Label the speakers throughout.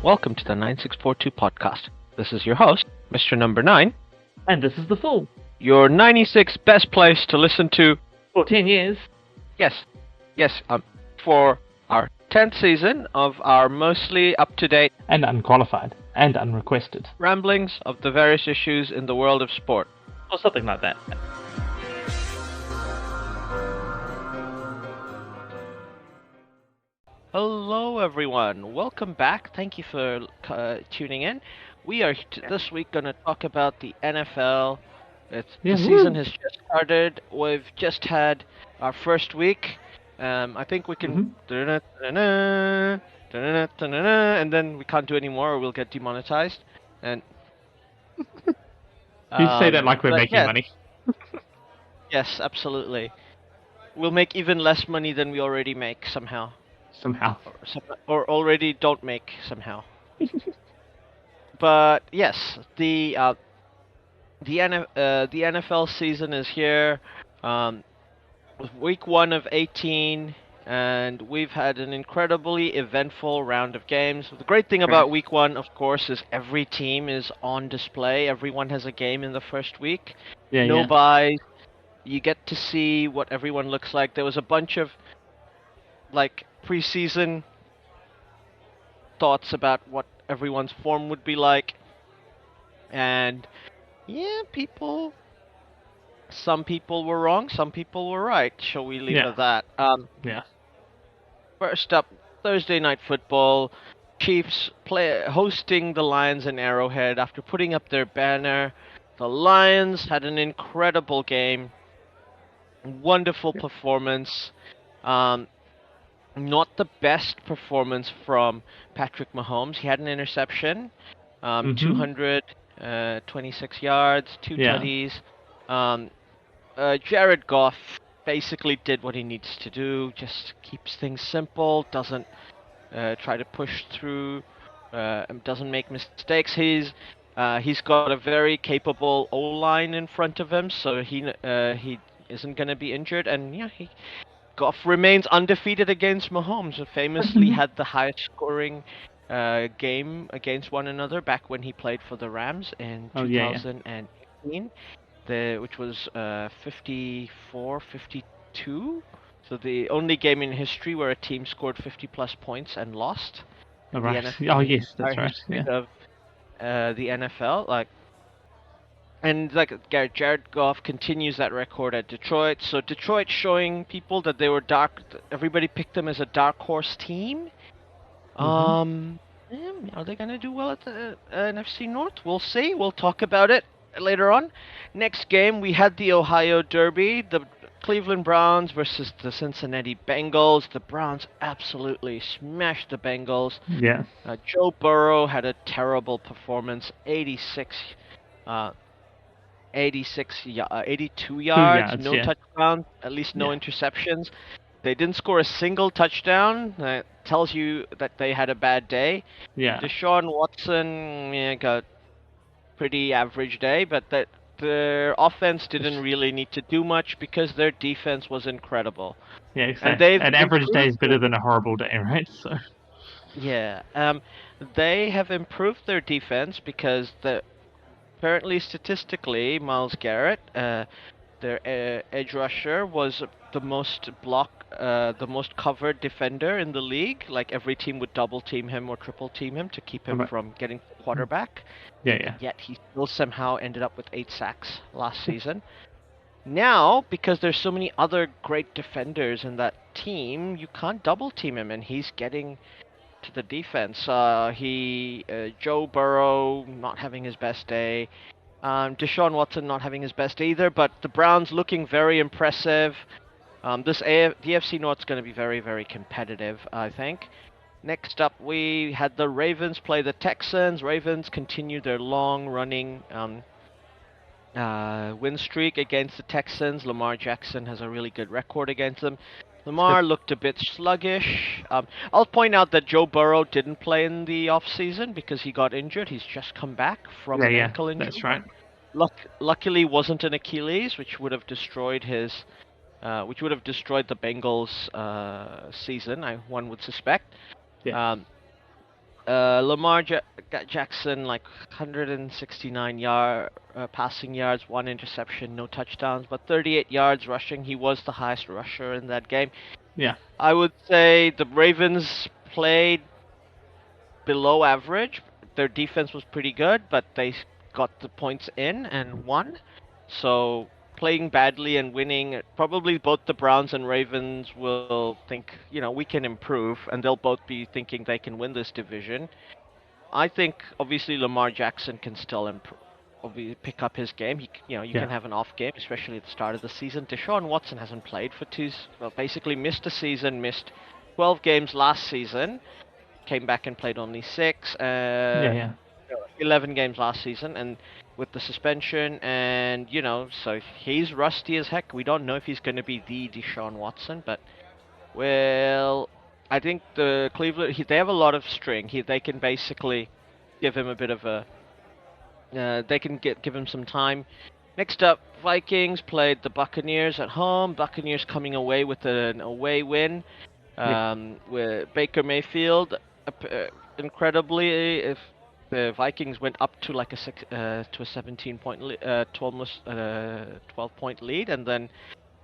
Speaker 1: welcome to the 9642 podcast. This is your host, Mr. NumberNine.
Speaker 2: And this is The Fool.
Speaker 1: Your 96 best place to listen to...
Speaker 2: For 10 years.
Speaker 1: Yes, for our 10th season of our mostly up-to-date...
Speaker 2: And unqualified. And unrequested.
Speaker 1: ramblings of the various issues in the world of sport.
Speaker 2: Or something like that.
Speaker 1: Hello, everyone. Welcome back. Thank you for tuning in. We are this week going to talk about the NFL. The season has just started. We've just had our first week. I think we can... and then we can't do any more or we'll get demonetized. And
Speaker 2: You say that like we're making money.
Speaker 1: Yes, absolutely. We'll make even less money than we already make somehow. Or already don't make somehow. But yes, the NFL season is here. Week 1 of 18, and we've had an incredibly eventful round of games. The great thing about week 1, of course, is every team is on display. Everyone has a game in the first week. No buys. You get to see what everyone looks like. There was a bunch of preseason thoughts about what everyone's form would be like, and some people were wrong, some people were right. Shall we leave it at that? First up, Thursday Night Football. Chiefs hosting the Lions in Arrowhead after putting up their banner. The Lions had an incredible game, wonderful performance. Not the best performance from Patrick Mahomes. He had an interception, 226 yards, 2 tutties. Jared Goff basically did what he needs to do, just keeps things simple, doesn't try to push through, doesn't make mistakes. He's got a very capable O-line in front of him, so he isn't going to be injured, and Goff remains undefeated against Mahomes, who famously had the highest scoring game against one another back when he played for the Rams in 2018, which was 54-52. So the only game in history where a team scored 50-plus points and lost.
Speaker 2: Oh, right. Yes, that's right.
Speaker 1: Of the NFL, And Jared Goff continues that record at Detroit. So Detroit showing people that they were everybody picked them as a dark horse team. Are they going to do well at the NFC North? We'll see. We'll talk about it later on. Next game, we had the Ohio Derby. The Cleveland Browns versus the Cincinnati Bengals. The Browns absolutely smashed the Bengals.
Speaker 2: Yeah.
Speaker 1: Joe Burrow had a terrible performance. 82 yards, no touchdowns, at least no interceptions. They didn't score a single touchdown. That tells you that they had a bad day.
Speaker 2: Yeah.
Speaker 1: Deshaun Watson got pretty average day, but their offense didn't really need to do much because their defense was incredible.
Speaker 2: Yeah, exactly. An average day is better than a horrible day, right? So.
Speaker 1: Yeah. They have improved their defense because apparently, statistically, Myles Garrett, their edge rusher, was the most covered defender in the league. Like every team would double team him or triple team him to keep him from getting the quarterback. Yet he still somehow ended up with 8 sacks last season. Now, because there's so many other great defenders in that team, you can't double team him, and he's getting to the defense. Joe Burrow not having his best day. Deshaun Watson not having his best either, but the Browns looking very impressive. The AFC North's going to be very, very competitive, I think. Next up, we had the Ravens play the Texans. Ravens continue their long-running win streak against the Texans. Lamar Jackson has a really good record against them. Lamar looked a bit sluggish. I'll point out that Joe Burrow didn't play in the offseason because he got injured. He's just come back from an ankle injury.
Speaker 2: That's right.
Speaker 1: Luckily, wasn't an Achilles, which would have destroyed the Bengals' season. One would suspect.
Speaker 2: Yeah.
Speaker 1: Jackson, like 169 passing yards, one interception, no touchdowns, but 38 yards rushing. He was the highest rusher in that game.
Speaker 2: Yeah.
Speaker 1: I would say the Ravens played below average. Their defense was pretty good, but they got the points in and won. So playing badly and winning, probably both the Browns and Ravens will think, we can improve, and they'll both be thinking they can win this division. I think obviously Lamar Jackson can still improve, pick up his game. You
Speaker 2: Yeah.
Speaker 1: can have an off game, especially at the start of the season. Deshaun Watson hasn't played for basically missed a season, missed 12 games last season, came back and played only 6,
Speaker 2: Yeah.
Speaker 1: 11 games last season, and with the suspension, and so he's rusty as heck. We don't know if he's going to be the Deshaun Watson, but well, I think the Cleveland they have a lot of string. They can basically give him a bit of a they can give him some time. Next up, Vikings played the Buccaneers at home. Buccaneers coming away with an away win. With Baker Mayfield, incredibly, if the Vikings went up to like a 17-point, 12-point lead, and then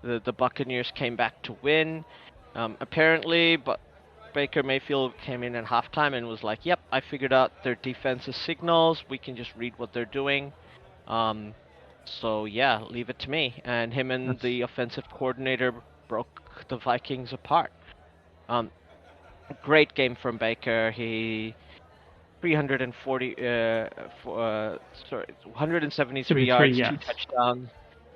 Speaker 1: the Buccaneers came back to win. Apparently, but Baker Mayfield came in at halftime and was like, "Yep, I figured out their defense's signals. We can just read what they're doing." So yeah, leave it to me. And him and the offensive coordinator broke the Vikings apart. Great game from Baker. He 340, sorry, 173 yards,
Speaker 2: yes.
Speaker 1: 2 touchdowns.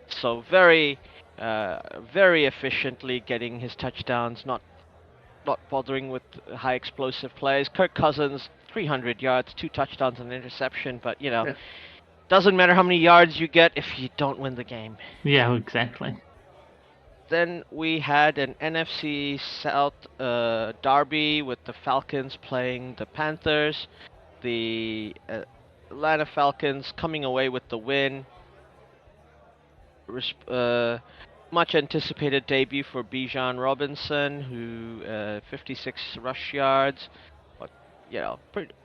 Speaker 1: So very efficiently getting his touchdowns, not bothering with high explosive plays. Kirk Cousins, 300 yards, 2 touchdowns and an interception, but doesn't matter how many yards you get if you don't win the game.
Speaker 2: Yeah, exactly.
Speaker 1: Then we had an NFC South derby with the Falcons playing the Panthers. The Atlanta Falcons coming away with the win. Much anticipated debut for Bijan Robinson, who 56 rush yards. But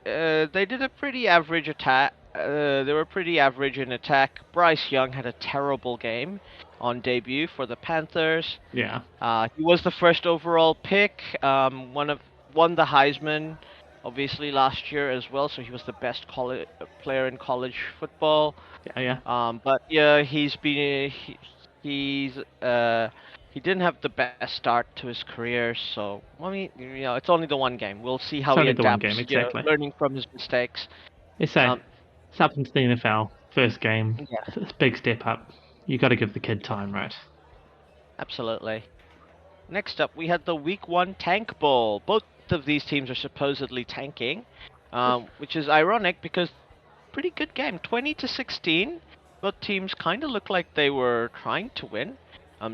Speaker 1: they did a pretty average attack. They were pretty average in attack. Bryce Young had a terrible game on debut for the Panthers.
Speaker 2: Yeah.
Speaker 1: He was the first overall pick. Won the Heisman, obviously last year as well. So he was the best player in college football.
Speaker 2: Yeah.
Speaker 1: But yeah, he didn't have the best start to his career. So I mean, it's only the one game. We'll see how he adapts.
Speaker 2: The one game, exactly.
Speaker 1: Learning from his mistakes.
Speaker 2: It's up into the NFL, first game. Yeah. It's a big step up. You got to give the kid time, right?
Speaker 1: Absolutely. Next up, we had the Week 1 Tank Bowl. Both of these teams are supposedly tanking, which is ironic because pretty good game, 20-16. Both teams kind of looked like they were trying to win.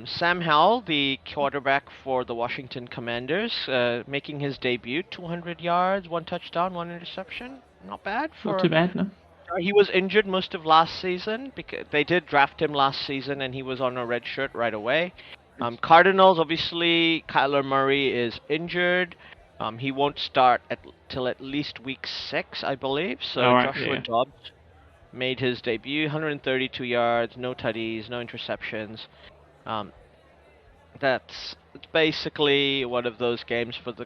Speaker 1: Sam Howell, the quarterback for the Washington Commanders, making his debut, 200 yards, 1 touchdown, 1 interception. Not bad.
Speaker 2: Not too bad, no.
Speaker 1: He was injured most of last season because they did draft him last season, and he was on a red shirt right away. Cardinals, obviously, Kyler Murray is injured. He won't start till at least week 6, I believe. So Joshua Dobbs made his debut, 132 yards, no tutties, no interceptions. That's basically one of those games for the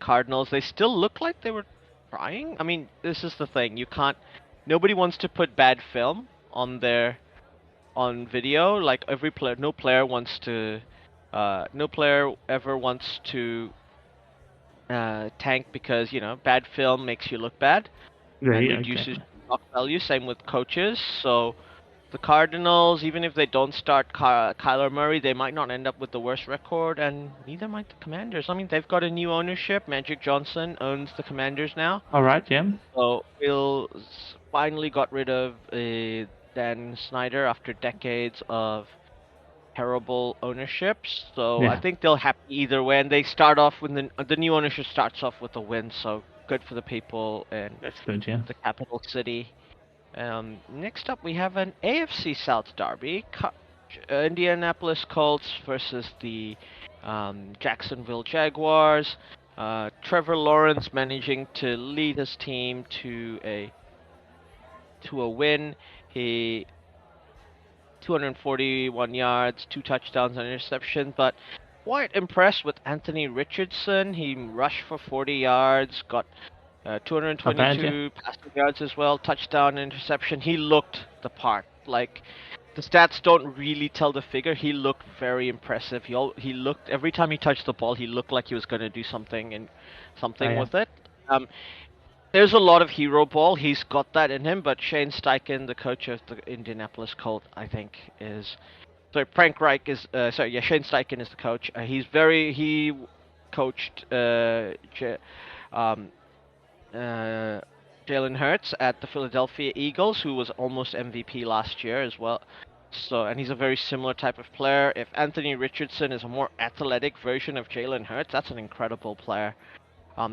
Speaker 1: Cardinals. They still look like they were trying. I mean, this is the thing. Nobody wants to put bad film on video. Like every player, no player ever wants to tank because bad film makes you look bad and reduces stock value. Same with coaches. So the Cardinals, even if they don't start Kyler Murray, they might not end up with the worst record, and neither might the Commanders. I mean, they've got a new ownership. Magic Johnson owns the Commanders now.
Speaker 2: All right, yeah.
Speaker 1: So Bill finally got rid of Dan Snyder after decades of terrible ownership. So I think they'll happy either way, and they start off with the new ownership starts off with a win. So good for the people in the capital city. Next up, we have an AFC South derby. Indianapolis Colts versus the Jacksonville Jaguars. Trevor Lawrence managing to lead his team to a win. He 241 yards, 2 touchdowns, and an interception, but quite impressed with Anthony Richardson. He rushed for 40 yards, got
Speaker 2: Not bad, yeah.
Speaker 1: 222 passing yards as well, touchdown, interception. He looked the part. Like, the stats don't really tell the figure. He looked very impressive. He looked every time he touched the ball, he looked like he was going to do something and
Speaker 2: Oh,
Speaker 1: something
Speaker 2: yeah.
Speaker 1: with it. There's a lot of hero ball. He's got that in him, but Shane Steichen, the coach of the Indianapolis Colts, I think is sorry, Frank Reich is sorry, yeah, Shane Steichen is the coach. He coached um, uh, Jalen Hurts at the Philadelphia Eagles, who was almost MVP last year as well. So, and he's a very similar type of player. If Anthony Richardson is a more athletic version of Jalen Hurts, that's an incredible player.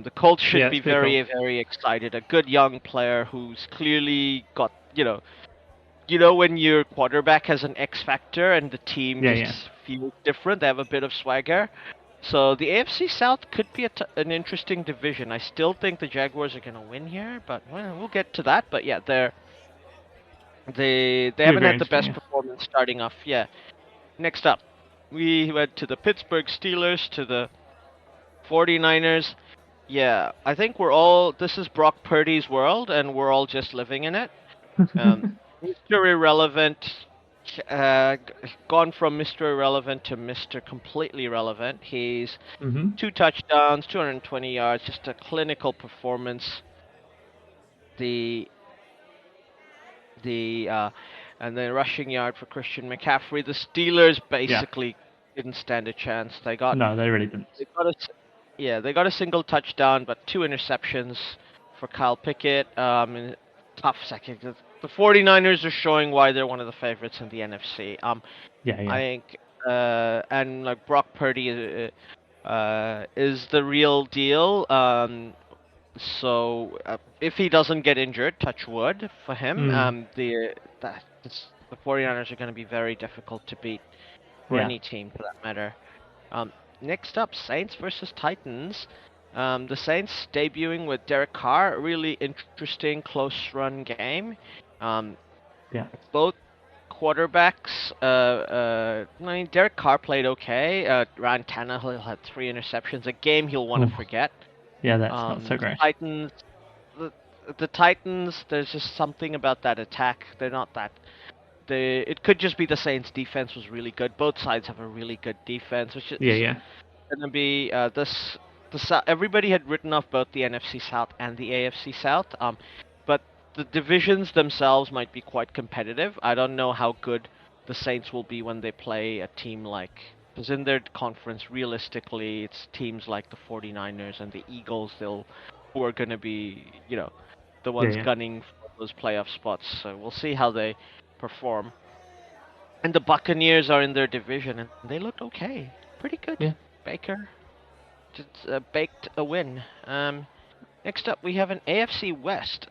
Speaker 1: The Colts
Speaker 2: Yeah,
Speaker 1: should
Speaker 2: it's
Speaker 1: be
Speaker 2: pretty cool.
Speaker 1: very, very excited. A good young player who's clearly got, when your quarterback has an X factor and the team
Speaker 2: Yeah,
Speaker 1: just
Speaker 2: yeah.
Speaker 1: feels different, they have a bit of swagger. So the AFC South could be an interesting division. I still think the Jaguars are going to win here, but well, we'll get to that. But yeah, they
Speaker 2: It'll be
Speaker 1: haven't
Speaker 2: very
Speaker 1: had the
Speaker 2: interesting,
Speaker 1: best
Speaker 2: yeah.
Speaker 1: performance starting off. Yeah. Next up, we went to the Pittsburgh Steelers to the 49ers. Yeah, I think this is Brock Purdy's world, and we're all just living in it. Um, Mr. Irrelevant, gone from Mr. Irrelevant to Mr. Completely Relevant. He's
Speaker 2: Mm-hmm.
Speaker 1: 2 touchdowns, 220 yards, just a clinical performance. The the and then rushing yard for Christian McCaffrey. The Steelers
Speaker 2: Yeah.
Speaker 1: basically didn't stand a chance.
Speaker 2: No, they really didn't.
Speaker 1: They got a yeah, they got a single touchdown, but 2 interceptions for Kyle Pickett. In tough second. The 49ers are showing why they're one of the favorites in the NFC.
Speaker 2: Yeah,
Speaker 1: I
Speaker 2: yeah.
Speaker 1: think, and like Brock Purdy is the real deal. So if he doesn't get injured, touch wood for him.
Speaker 2: Mm.
Speaker 1: The 49ers are going to be very difficult to beat for
Speaker 2: Yeah.
Speaker 1: any team for that matter. Um, Next up, Saints versus Titans. The Saints debuting with Derek Carr, a really interesting close run game. Um,
Speaker 2: Yeah.
Speaker 1: both quarterbacks, I mean, Derek Carr played okay. Ryan Tannehill had 3 interceptions, a game he'll want to
Speaker 2: Oh,
Speaker 1: forget.
Speaker 2: yeah, that's not so
Speaker 1: The
Speaker 2: great.
Speaker 1: Titans, the, the Titans, there's just something about that attack. They're not that it could just be the Saints' defense was really good. Both sides have a really good defense, which
Speaker 2: Yeah,
Speaker 1: is
Speaker 2: yeah.
Speaker 1: gonna be everybody had written off both the NFC South and the AFC South. But the divisions themselves might be quite competitive. I don't know how good the Saints will be when they play a team like because in their conference, realistically, it's teams like the 49ers and the Eagles. Who are gonna be the
Speaker 2: Yeah,
Speaker 1: ones
Speaker 2: yeah.
Speaker 1: gunning for those playoff spots. So we'll see how they perform. And the Buccaneers are in their division, and they looked okay, pretty good.
Speaker 2: Yeah.
Speaker 1: Baker just baked a win. Next up, we have an AFC West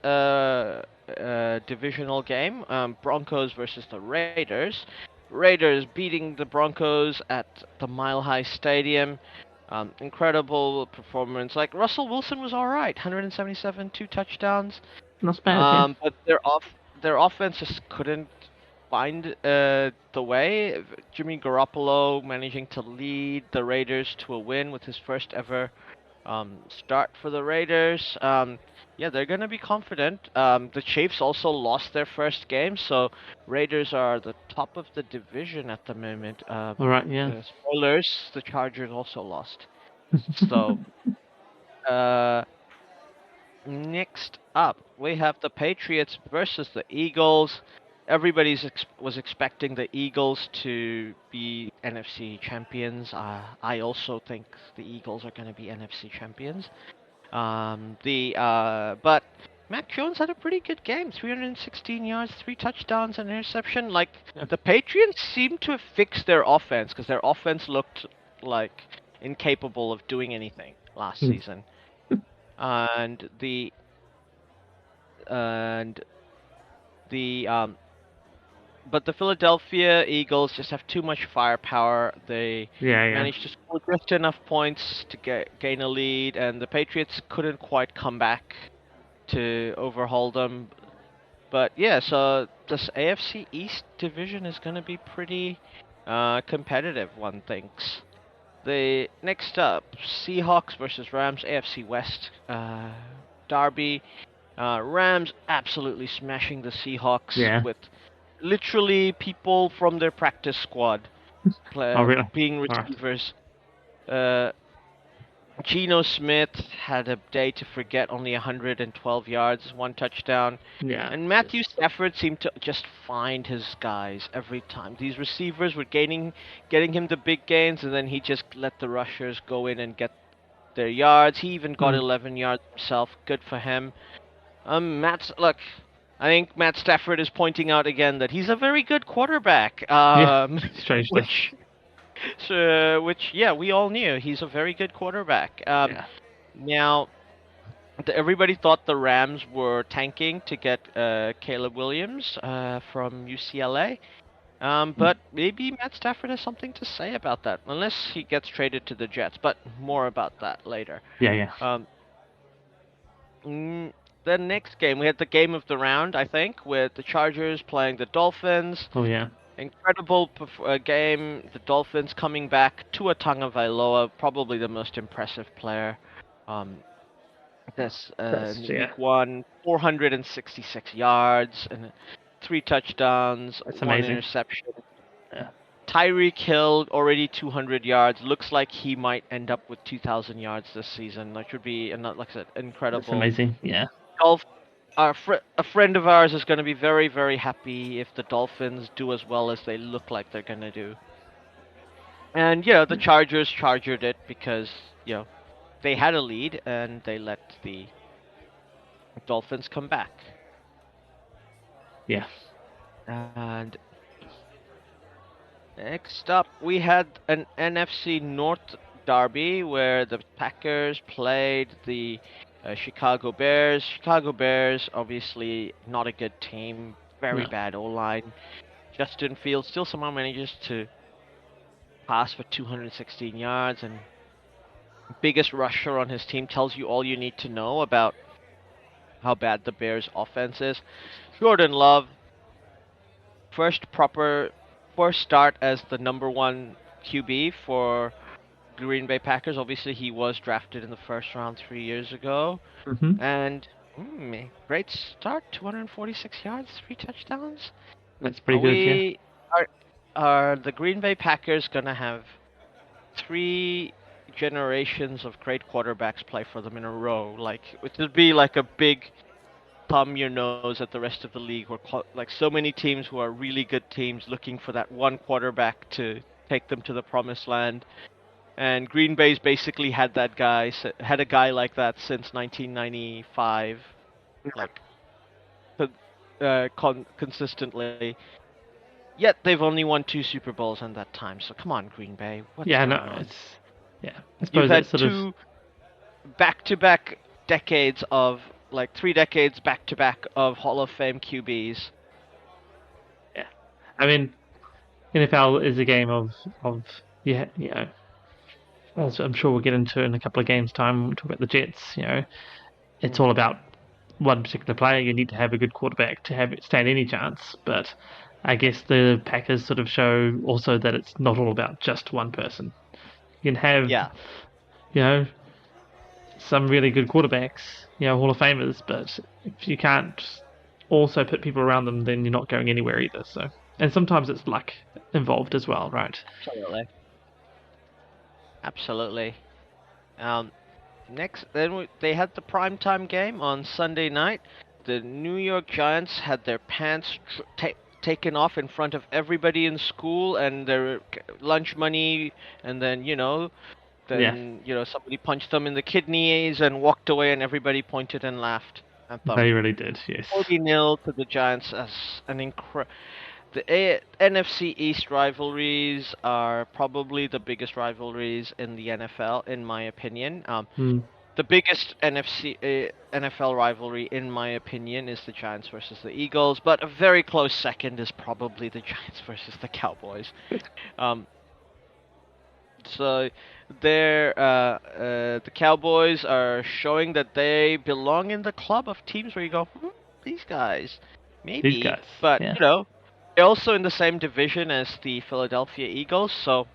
Speaker 1: divisional game. Broncos versus the Raiders. Raiders beating the Broncos at the Mile High Stadium. Incredible performance. Like Russell Wilson was all right, 177, 2 touchdowns.
Speaker 2: Not so bad, yeah.
Speaker 1: But their offense just couldn't find the way. Jimmy Garoppolo managing to lead the Raiders to a win with his first ever start for the Raiders. Yeah, they're gonna be confident. The Chiefs also lost their first game, so Raiders are the top of the division at the moment.
Speaker 2: All right, yeah.
Speaker 1: Spoilers: the Chargers also lost. So uh, next up, we have the Patriots versus the Eagles. Was expecting the Eagles to be NFC champions. I also think the Eagles are going to be NFC champions. But Mac Jones had a pretty good game. 316 yards, 3 touchdowns, and interception. Like
Speaker 2: Yeah.
Speaker 1: the Patriots seemed to have fixed their offense because their offense looked like incapable of doing anything last
Speaker 2: Hmm.
Speaker 1: season. And and the but the Philadelphia Eagles just have too much firepower. They
Speaker 2: Yeah, yeah.
Speaker 1: managed to score just enough points to gain a lead, and the Patriots couldn't quite come back to overhaul them. But yeah, so this AFC East division is going to be pretty competitive, one thinks. The next up, Seahawks versus Rams, AFC West derby. Rams absolutely smashing the Seahawks
Speaker 2: Yeah.
Speaker 1: with literally people from their practice squad
Speaker 2: Oh, really?
Speaker 1: being
Speaker 2: All right.
Speaker 1: receivers. Uh, Geno Smith had a day to forget, only 112 yards, one touchdown.
Speaker 2: Yeah.
Speaker 1: And Matthew Stafford seemed to just find his guys every time. These receivers were getting him the big gains, and then he just let the rushers go in and get their yards. He even got
Speaker 2: Mm.
Speaker 1: 11 yards himself. Good for him. Look, I think Matt Stafford is pointing out again that he's a very good quarterback.
Speaker 2: Yeah. Strangely.
Speaker 1: Which which, yeah, we all knew he's a very good quarterback.
Speaker 2: Yeah.
Speaker 1: Now, everybody thought the Rams were tanking to get Caleb Williams from UCLA.
Speaker 2: Mm.
Speaker 1: But maybe Matt Stafford has something to say about that, unless he gets traded to the Jets. But more about that later.
Speaker 2: Yeah, yeah.
Speaker 1: Um, mm, the next game, we had the game of the round, I think, with the Chargers playing the Dolphins.
Speaker 2: Oh, yeah.
Speaker 1: Incredible game. The Dolphins coming back. Tua Tagovailoa, probably the most impressive player. Um, this
Speaker 2: That's, yeah.
Speaker 1: week one, 466 yards and 3 touchdowns,
Speaker 2: That's
Speaker 1: one
Speaker 2: amazing.
Speaker 1: interception.
Speaker 2: Yeah.
Speaker 1: Tyreek Hill already 200 yards. Looks like he might end up with 2,000 yards this season. That should be, and like I said,
Speaker 2: That's
Speaker 1: incredible.
Speaker 2: amazing. Yeah.
Speaker 1: Golf. A friend of ours is going to be very, very happy if the Dolphins do as well as they look like they're going to do. And, the Chargers chargered it because, they had a lead and they let the Dolphins come back.
Speaker 2: Yeah.
Speaker 1: And next up, we had an NFC North derby where the Packers played the Chicago Bears. Chicago Bears, obviously not a good team, very
Speaker 2: No.
Speaker 1: bad O-line. Justin Fields still somehow manages to pass for 216 yards, and biggest rusher on his team tells you all you need to know about how bad the Bears' offense is. Jordan Love, first start as the number one QB for Green Bay Packers. Obviously, he was drafted in the first round 3 years ago.
Speaker 2: Mm-hmm.
Speaker 1: And great start, 246 yards, 3 touchdowns.
Speaker 2: That's
Speaker 1: Are
Speaker 2: pretty good. Yeah.
Speaker 1: we are are the Green Bay Packers gonna have 3 generations of great quarterbacks play for them in a row? Like it would be like a big thumb your nose at the rest of the league, where like so many teams who are really good teams looking for that one quarterback to take them to the promised land. And Green Bay's basically had a guy like that since 1995, like consistently. Yet they've only won 2 Super Bowls in that time. So come on, Green Bay, what's
Speaker 2: Yeah.
Speaker 1: going
Speaker 2: No.
Speaker 1: on?
Speaker 2: It's. Yeah. I
Speaker 1: You've
Speaker 2: suppose
Speaker 1: had
Speaker 2: that's sort of.
Speaker 1: two back-to-back decades of, like, 3 decades back-to-back of Hall of Fame QBs.
Speaker 2: Yeah. I mean, NFL is a game of yeah. You know. As I'm sure we'll get into in a couple of games' time. When we talk about the Jets. It's all about one particular player. You need to have a good quarterback to have it stand any chance. But I guess the Packers sort of show also that it's not all about just one person. You can have,
Speaker 1: Yeah,
Speaker 2: you know, some really good quarterbacks, Hall of Famers, but if you can't also put people around them, then you're not going anywhere either. So, and sometimes it's luck involved as well, right?
Speaker 1: absolutely. Absolutely. Um, Next, then they had the primetime game on Sunday night. The New York Giants had their pants taken off in front of everybody in school and their lunch money, and then
Speaker 2: Yeah,
Speaker 1: somebody punched them in the kidneys and walked away, and everybody pointed and laughed at them.
Speaker 2: they really did. Yes.
Speaker 1: 40-0 to the Giants as an NFC East rivalries are probably the biggest rivalries in the NFL, in my opinion.
Speaker 2: Hmm.
Speaker 1: the biggest NFL rivalry, in my opinion, is the Giants versus the Eagles, but a very close second is probably the Giants versus the Cowboys. Um, so the Cowboys are showing that they belong in the club of teams where you go, these guys,
Speaker 2: These
Speaker 1: maybe,
Speaker 2: guys,
Speaker 1: but
Speaker 2: yeah.
Speaker 1: they're also in the same division as the Philadelphia Eagles, so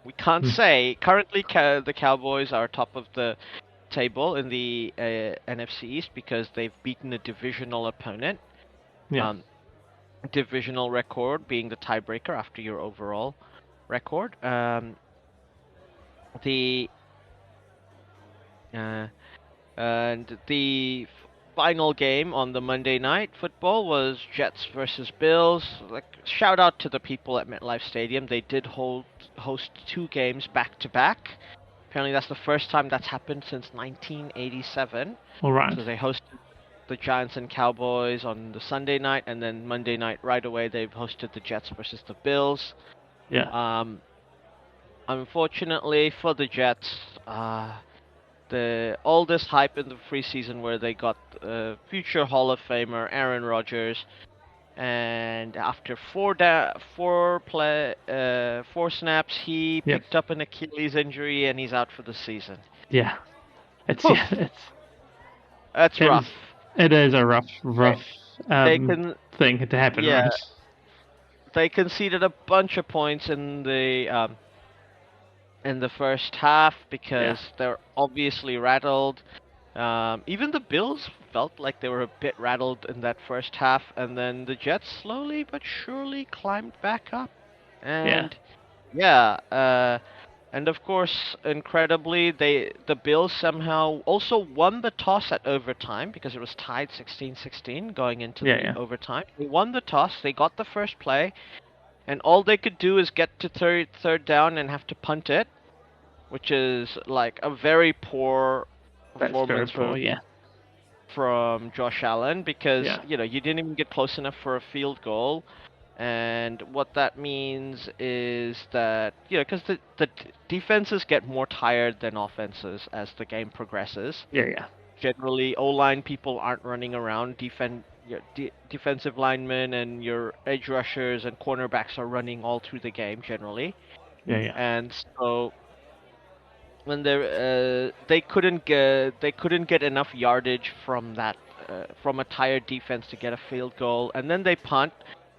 Speaker 1: we can't
Speaker 2: Hmm.
Speaker 1: say. Currently, the Cowboys are top of the table in the NFC East because they've beaten a divisional opponent.
Speaker 2: Yeah.
Speaker 1: Um, Divisional record being the tiebreaker after your overall record. The uh, and the final game on the Monday night football was Jets versus Bills. Like, shout out to the people at MetLife Stadium. They did host two games back to back. Apparently, that's the first time that's happened since 1987.
Speaker 2: All right.
Speaker 1: So they hosted the Giants and Cowboys on the Sunday night, and then Monday night right away they've hosted the Jets versus the Bills.
Speaker 2: Yeah.
Speaker 1: Um, Unfortunately for the Jets, all this hype in the preseason where they got future Hall of Famer Aaron Rodgers, and after four snaps, he
Speaker 2: Yep.
Speaker 1: picked up an Achilles injury and he's out for the season.
Speaker 2: Yeah. It's
Speaker 1: Oof,
Speaker 2: yeah.
Speaker 1: that's
Speaker 2: It
Speaker 1: rough.
Speaker 2: was. It is a
Speaker 1: They,
Speaker 2: rough
Speaker 1: they can,
Speaker 2: thing to happen,
Speaker 1: yeah,
Speaker 2: right?
Speaker 1: they conceded a bunch of points in the first half
Speaker 2: Yeah.
Speaker 1: because they're obviously rattled. Even the Bills felt like they were a bit rattled in that first half, and then the Jets slowly but surely climbed back up.
Speaker 2: Yeah.
Speaker 1: And yeah, and of course, incredibly, the Bills somehow also won the toss at overtime because it was tied 16-16 going into
Speaker 2: Yeah.
Speaker 1: the
Speaker 2: Yeah.
Speaker 1: overtime. They won the toss, they got the first play, and all they could do is get to third down and have to punt it, which is like a very poor
Speaker 2: That's very
Speaker 1: performance
Speaker 2: poor. Yeah.
Speaker 1: from Josh Allen because
Speaker 2: Yeah.
Speaker 1: you didn't even get close enough for a field goal. And what that means is that because the defenses get more tired than offenses as the game progresses.
Speaker 2: Yeah. Yeah.
Speaker 1: Generally, O-line people aren't running around. Defensive linemen and your edge rushers and cornerbacks are running all through the game generally.
Speaker 2: Yeah. Yeah.
Speaker 1: And so when they couldn't get enough yardage from that from a tired defense to get a field goal, and then they punt,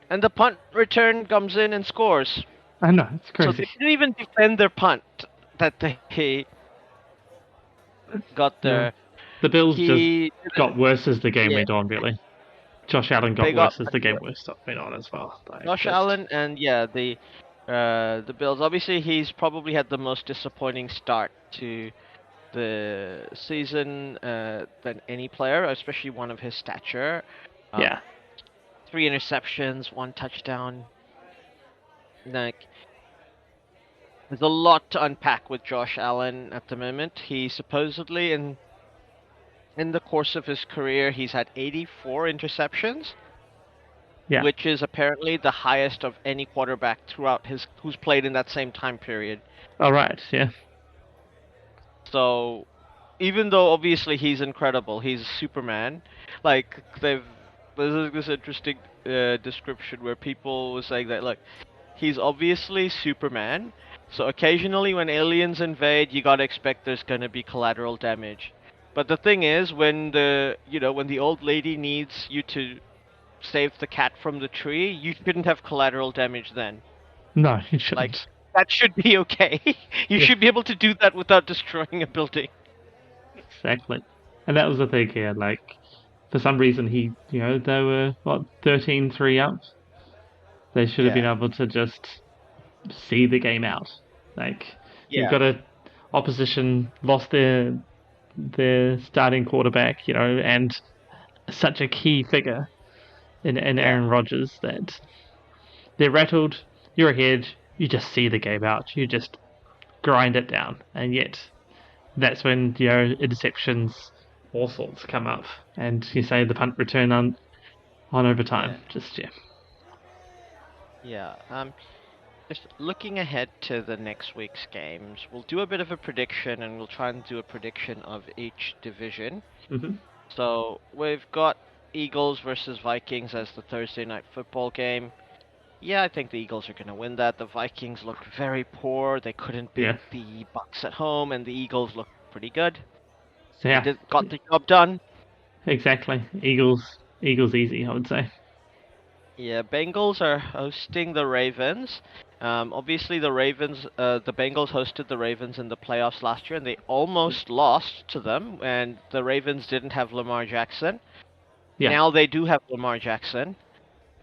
Speaker 1: and the punt return comes in and scores.
Speaker 2: I know. It's
Speaker 1: So
Speaker 2: crazy.
Speaker 1: they didn't even defend their punt that they got
Speaker 2: Yeah.
Speaker 1: there.
Speaker 2: The Bills just
Speaker 1: He
Speaker 2: got worse as the game
Speaker 1: Yeah,
Speaker 2: went on. Really, Josh Allen got
Speaker 1: they got
Speaker 2: worse as the game went on as well. Like
Speaker 1: Josh
Speaker 2: just.
Speaker 1: Allen, and yeah, the Bills. Obviously, he's probably had the most disappointing start to the season than any player, especially one of his stature. Um,
Speaker 2: Yeah.
Speaker 1: 3 interceptions, 1 touchdown. Like, there's a lot to unpack with Josh Allen at the moment. He supposedly, in the course of his career, he's had 84 interceptions,
Speaker 2: Yeah.
Speaker 1: which is apparently the highest of any quarterback throughout who's played in that same time period.
Speaker 2: All right. Yeah.
Speaker 1: So, even though obviously he's incredible, he's Superman. Like there's this interesting description where people were saying that, look, he's obviously Superman. So occasionally when aliens invade, you gotta expect there's gonna be collateral damage. But the thing is, when the old lady needs you to save the cat from the tree, you shouldn't have collateral damage then.
Speaker 2: No, you
Speaker 1: Like,
Speaker 2: shouldn't.
Speaker 1: that should be okay. You
Speaker 2: Yeah.
Speaker 1: should be able to do that without destroying a building.
Speaker 2: Exactly. And that was the thing here. Like, for some reason, they were what 13-3 up. They should have been
Speaker 1: Yeah.
Speaker 2: able to just see the game out. Like, you've
Speaker 1: Yeah.
Speaker 2: got a opposition lost their starting quarterback, and such a key figure in
Speaker 1: Yeah.
Speaker 2: Aaron Rodgers that they're rattled. You're ahead. You just see the game out. You just grind it down, and yet that's when interceptions, all sorts come up, and you say the punt return on overtime.
Speaker 1: Yeah.
Speaker 2: Just yeah,
Speaker 1: Yeah. Just looking ahead to the next week's games, we'll do a bit of a prediction and we'll try and do a prediction of each division.
Speaker 2: Hmm.
Speaker 1: So we've got Eagles versus Vikings as the Thursday night football game. Yeah, I think the Eagles are going to win that. The Vikings looked very poor. They couldn't beat
Speaker 2: Yeah.
Speaker 1: the Bucks at home, and the Eagles looked pretty good.
Speaker 2: So
Speaker 1: They
Speaker 2: yeah,
Speaker 1: did got the job done.
Speaker 2: exactly. Eagles easy, I would say.
Speaker 1: Yeah, Bengals are hosting the Ravens. Obviously, the Bengals hosted the Ravens in the playoffs last year, and they almost lost to them. And the Ravens didn't have Lamar Jackson.
Speaker 2: Yeah.
Speaker 1: Now they do have Lamar Jackson,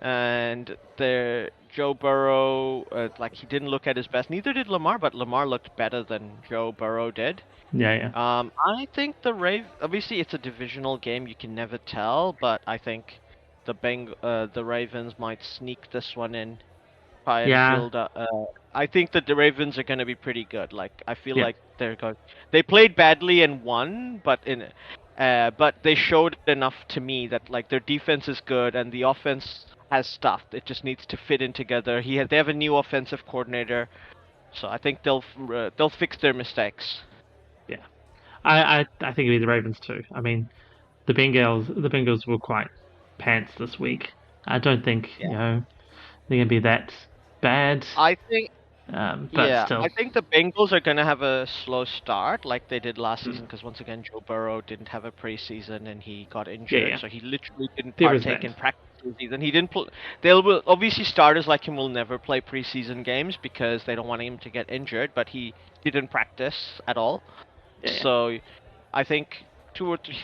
Speaker 1: and their Joe Burrow, like he didn't look at his best. Neither did Lamar, but Lamar looked better than Joe Burrow did.
Speaker 2: Yeah, yeah.
Speaker 1: I think obviously it's a divisional game, you can never tell, but I think the Ravens might sneak this one in, try and
Speaker 2: Yeah.
Speaker 1: build up. I think that the Ravens are going to be pretty good. Like I feel
Speaker 2: Yeah.
Speaker 1: like they played badly and won, but they showed enough to me that like their defense is good and the offense has stuff. It just needs to fit in together. They have a new offensive coordinator, so I think they'll fix their mistakes.
Speaker 2: Yeah. I think it'll be the Ravens too. I mean, the Bengals were quite pants this week. I don't think, they're gonna be that bad.
Speaker 1: I think
Speaker 2: But
Speaker 1: Yeah,
Speaker 2: still.
Speaker 1: I think the Bengals are gonna have a slow start like they did last season
Speaker 2: Mm.
Speaker 1: because once again Joe Burrow didn't have a preseason and he got
Speaker 2: Yeah,
Speaker 1: injured,
Speaker 2: yeah.
Speaker 1: so he literally didn't
Speaker 2: There is
Speaker 1: partake
Speaker 2: that.
Speaker 1: in practice this season. He didn't pl They'll will obviously starters like him will never play preseason games because they don't want him to get injured, but he didn't practice at all.
Speaker 2: Yeah, yeah.
Speaker 1: So I think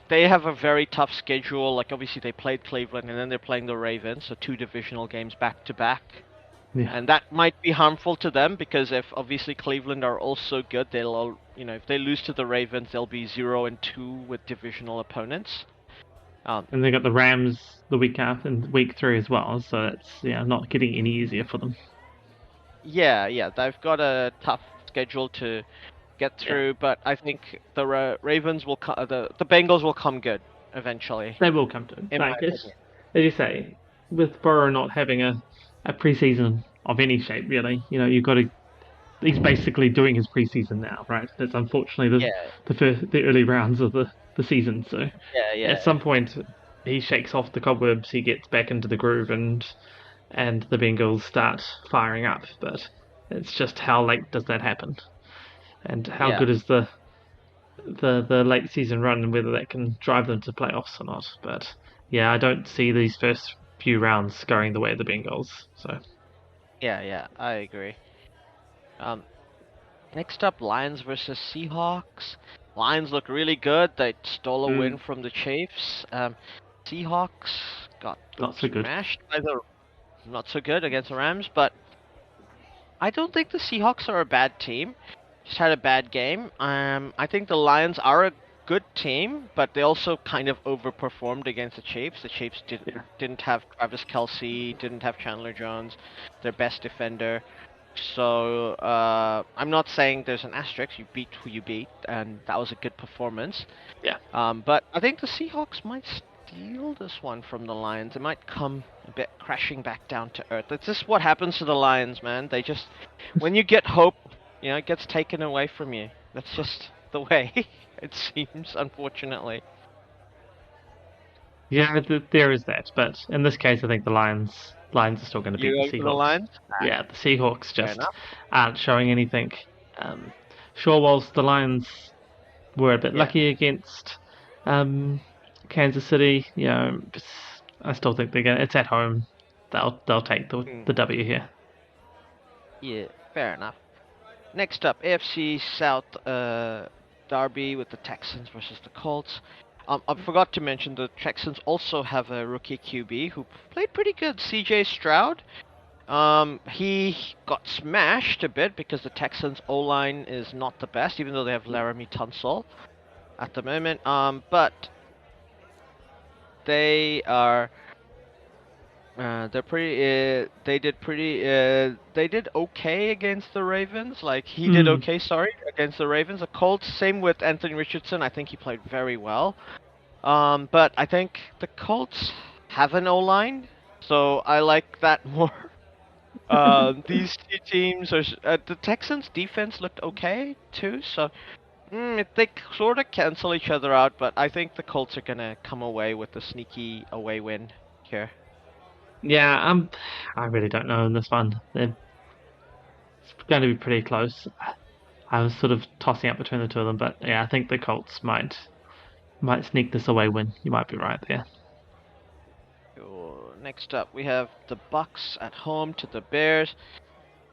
Speaker 1: they have a very tough schedule. Like obviously they played Cleveland and then they're playing the Ravens, so two divisional games back to back.
Speaker 2: Yeah.
Speaker 1: And that might be harmful to them because if obviously Cleveland are also good, if they lose to the Ravens, they'll be 0-2 with divisional opponents. Um,
Speaker 2: And they got the Rams the week after and week 3 as well, so it's not getting any easier for them.
Speaker 1: yeah, they've got a tough schedule to get
Speaker 2: Yeah.
Speaker 1: through, but I think the Ravens the Bengals will come good eventually,
Speaker 2: They will come to it.
Speaker 1: in my
Speaker 2: Like
Speaker 1: opinion.
Speaker 2: as you say, with Burrow not having a preseason of any shape really, you've got to he's basically doing his preseason now, right? That's unfortunately
Speaker 1: Yeah,
Speaker 2: the early rounds of the season. So at
Speaker 1: yeah.
Speaker 2: some point he shakes off the cobwebs, he gets back into the groove, and the Bengals start firing up. But it's just how late does that happen, and how
Speaker 1: Yeah.
Speaker 2: good is the late season run, and whether that can drive them to playoffs or not. But yeah, I don't see these first few rounds going the way of the Bengals. So
Speaker 1: Yeah, I agree. Um, Next up, Lions versus Seahawks. Lions look really good. They stole a win
Speaker 2: mm,
Speaker 1: from the Chiefs. Seahawks got
Speaker 2: not so good.
Speaker 1: smashed by the not so good against the Rams, but I don't think the Seahawks are a bad team. Just had a bad game. I think the Lions are a good team, but they also kind of overperformed against the Chiefs. The Chiefs
Speaker 2: Yeah.
Speaker 1: didn't have Travis Kelsey, didn't have Chandler Jones, their best defender. So I'm not saying there's an asterisk. You beat who you beat, and that was a good performance.
Speaker 2: Yeah.
Speaker 1: But I think the Seahawks might steal this one from the Lions. It might come a bit crashing back down to earth. It's just what happens to the Lions, man. They just, when you get hope, it gets taken away from you. That's just the way it seems, unfortunately.
Speaker 2: Yeah, there is that, but in this case, I think the Lions are still going to
Speaker 1: You
Speaker 2: beat the
Speaker 1: go for the
Speaker 2: Seahawks.
Speaker 1: Lions?
Speaker 2: Yeah, the Seahawks
Speaker 1: Fair
Speaker 2: just
Speaker 1: enough.
Speaker 2: aren't showing anything. Um, sure, whilst the Lions were a bit
Speaker 1: Yeah.
Speaker 2: lucky against Kansas City, I still think they're going. It's at home. They'll take
Speaker 1: Hmm.
Speaker 2: the W here.
Speaker 1: Yeah, fair enough. Next up, AFC South derby with the Texans versus the Colts. I forgot to mention the Texans also have a rookie QB who played pretty good, CJ Stroud. He got smashed a bit because the Texans O-line is not the best, even though they have Laramie Tunsil at the moment. But they are they're pretty. They did pretty. They did okay against the Ravens. Like he did
Speaker 2: Mm,
Speaker 1: okay, sorry, against the Ravens. The Colts, same with Anthony Richardson. I think he played very well. But I think the Colts have an O line, so I like that more. These two teams are. The Texans' defense looked okay too, so they sort of cancel each other out. But I think the Colts are gonna come away with a sneaky away win here.
Speaker 2: Yeah, I really don't know in this one. It's going to be pretty close. I was sort of tossing up between the two of them, but yeah, I think the Colts might sneak this away win. You might be right there.
Speaker 1: Next up, we have the Bucks at home to the Bears.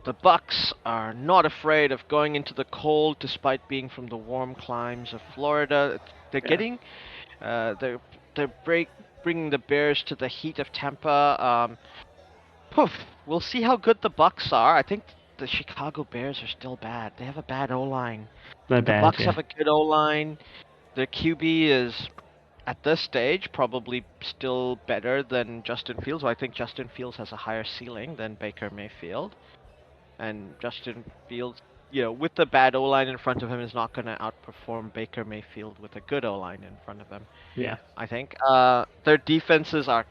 Speaker 1: The Bucks are not afraid of going into the cold, despite being from the warm climes of Florida. They're
Speaker 2: Yeah,
Speaker 1: getting, they're bringing the Bears to the heat of Tampa. Poof. We'll see how good the Bucks are. I think the Chicago Bears are still bad. They have a bad O line.
Speaker 2: they're
Speaker 1: The
Speaker 2: bad.
Speaker 1: Bucks
Speaker 2: Yeah,
Speaker 1: have a good O line. Their QB is at this stage probably still better than Justin Fields. I think Justin Fields has a higher ceiling than Baker Mayfield. And Justin Fields, with the bad O line in front of him, is not going to outperform Baker Mayfield with a good O line in front of him.
Speaker 2: yeah.
Speaker 1: I think their defenses are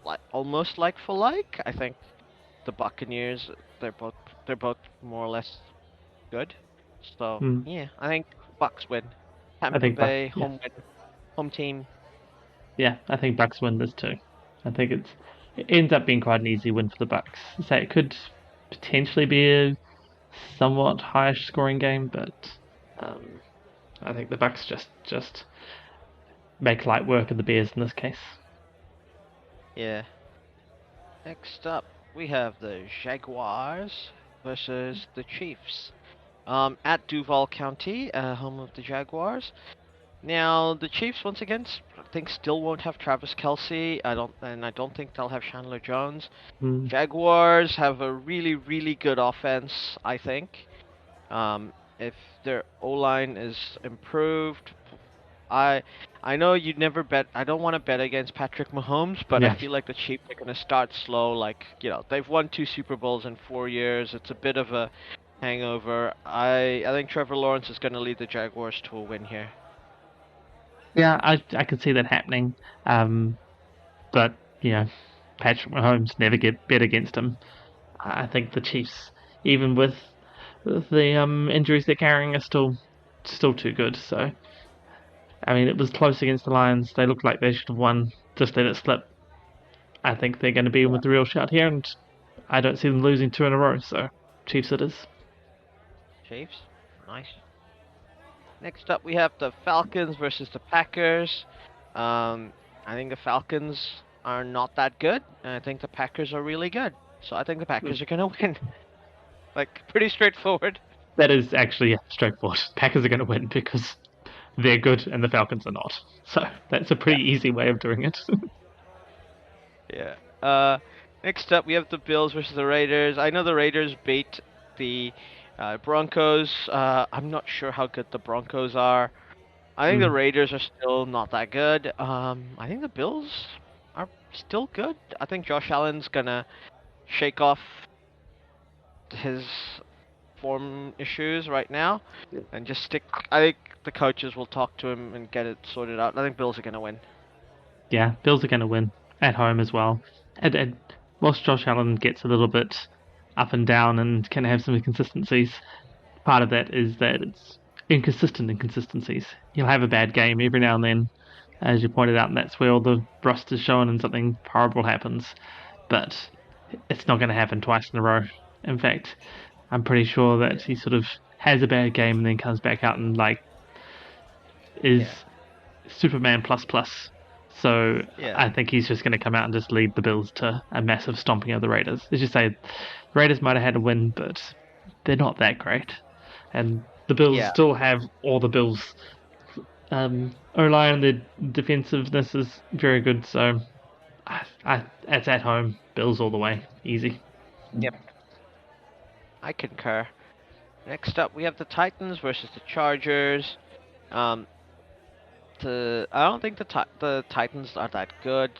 Speaker 1: like almost like for like. I think the Buccaneers, they're both they're both more or less good. So
Speaker 2: Mm,
Speaker 1: yeah, I think Bucks win.
Speaker 2: I
Speaker 1: Tampa
Speaker 2: think Buck.
Speaker 1: Bay
Speaker 2: Yeah,
Speaker 1: home win, home team.
Speaker 2: yeah. I think Bucks win this too. I think it ends up being quite an easy win for the Bucks. So it could potentially be a somewhat higher scoring game, but um, I think the Bucks just make light work of the Bears in this case.
Speaker 1: Yeah. Next up, we have the Jaguars versus the Chiefs. At Duval County, home of the Jaguars. Now the Chiefs once again, I think still won't have Travis Kelsey. I don't think they'll have Chandler Jones.
Speaker 2: Mm,
Speaker 1: Jaguars have a really, really good offense, I think. If their O-line is improved, I I know you'd never bet. I don't want to bet against Patrick Mahomes, but I
Speaker 2: yeah,
Speaker 1: feel like the Chiefs are going to start slow. Like, they've won two Super Bowls in 4 years. It's a bit of a hangover. I think Trevor Lawrence is going to lead the Jaguars to a win here.
Speaker 2: yeah. I could see that happening. Um, but you know, Patrick Mahomes never get bet against him. I think the Chiefs, even with the injuries they're carrying, are still too good. So I mean, it was close against the Lions. They looked like they should have won. Just let it slip. I think they're going to be in
Speaker 1: Yeah.
Speaker 2: with the real shot here, and I don't see them losing two in a row. So Chiefs it is.
Speaker 1: Chiefs, nice. Next up, we have the Falcons versus the Packers. I think the Falcons are not that good, and I think the Packers are really good. So I think the Packers are going to win. Like, pretty straightforward.
Speaker 2: That is actually straightforward. Packers are going to win because they're good and the Falcons are not. So that's a
Speaker 1: Yeah.
Speaker 2: pretty easy way of doing it.
Speaker 1: Yeah. Next up, we have the Bills versus the Raiders. I know the Raiders beat the Broncos. I'm not sure how good the Broncos are. I think the
Speaker 2: Mm,
Speaker 1: Raiders are still not that good. I think the Bills are still good. I think Josh Allen's gonna shake off his form issues right now and just stick. I think the coaches will talk to him and get it sorted out. I think Bills are gonna win.
Speaker 2: yeah, Bills are going to win at home as well. And whilst Josh Allen gets a little bit up and down and can have some inconsistencies, part of that is that it's inconsistent inconsistencies. He'll have a bad game every now and then, as you pointed out, and that's where all the rust is shown and something horrible happens. But it's not going to happen twice in a row. In fact, I'm pretty sure that
Speaker 1: Yeah.
Speaker 2: he sort of has a bad game and then comes back out and like is
Speaker 1: Yeah.
Speaker 2: Superman plus plus. So
Speaker 1: Yeah.
Speaker 2: I think he's just going to come out and just lead the Bills to a massive stomping of the Raiders. As you say, the Raiders might have had a win, but they're not that great. And the Bills
Speaker 1: Yeah.
Speaker 2: still have all the Bills. O-line and their defensiveness is very good, so it's at home. Bills all the way. Easy.
Speaker 1: Yep. I concur. Next up, we have the Titans versus the Chargers. Um, I don't think the Titans are that good.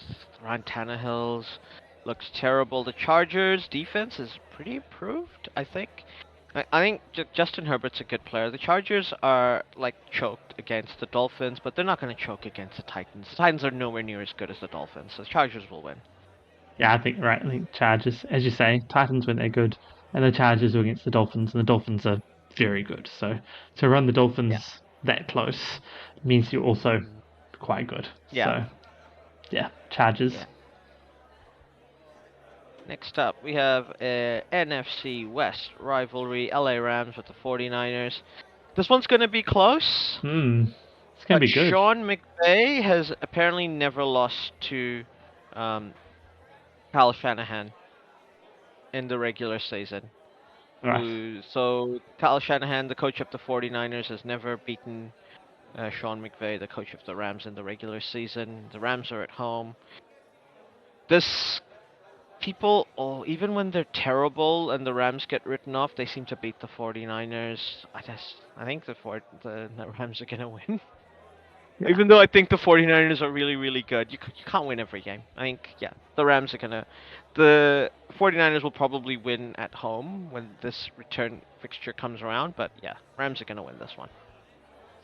Speaker 1: Ryan Tannehill's looks terrible. The Chargers defense is pretty improved, I think. I think Justin Herbert's a good player. The Chargers are like choked against the Dolphins, but they're not going to choke against the Titans. The Titans are nowhere near as good as the Dolphins, so the Chargers will win.
Speaker 2: Yeah, I think right. I think Chargers, as you say, Titans when they're good, and the Chargers are against the Dolphins, and the Dolphins are very good. So to run the
Speaker 1: Yeah.
Speaker 2: Dolphins that close means you're also
Speaker 1: Mm.
Speaker 2: quite good.
Speaker 1: Yeah.
Speaker 2: So yeah, Chargers.
Speaker 1: Yeah. Next up, we have NFC West rivalry, LA Rams with the 49ers. This one's going to be close,
Speaker 2: It's gonna
Speaker 1: but
Speaker 2: be good.
Speaker 1: Sean McVay has apparently never lost to um, Kyle Shanahan in the regular season.
Speaker 2: Right.
Speaker 1: So Kyle Shanahan, the coach of the 49ers, has never beaten Sean McVay, the coach of the Rams, in the regular season. The Rams are at home. This people, oh, even when they're terrible and the Rams get written off, they seem to beat the 49ers. I think the Rams are gonna win.
Speaker 2: Yeah.
Speaker 1: Even though I think the 49ers are really, really good, you can't win every game. I think, yeah, the Rams are gonna. The 49ers will probably win at home when this return fixture comes around, but yeah, Rams are gonna win this one.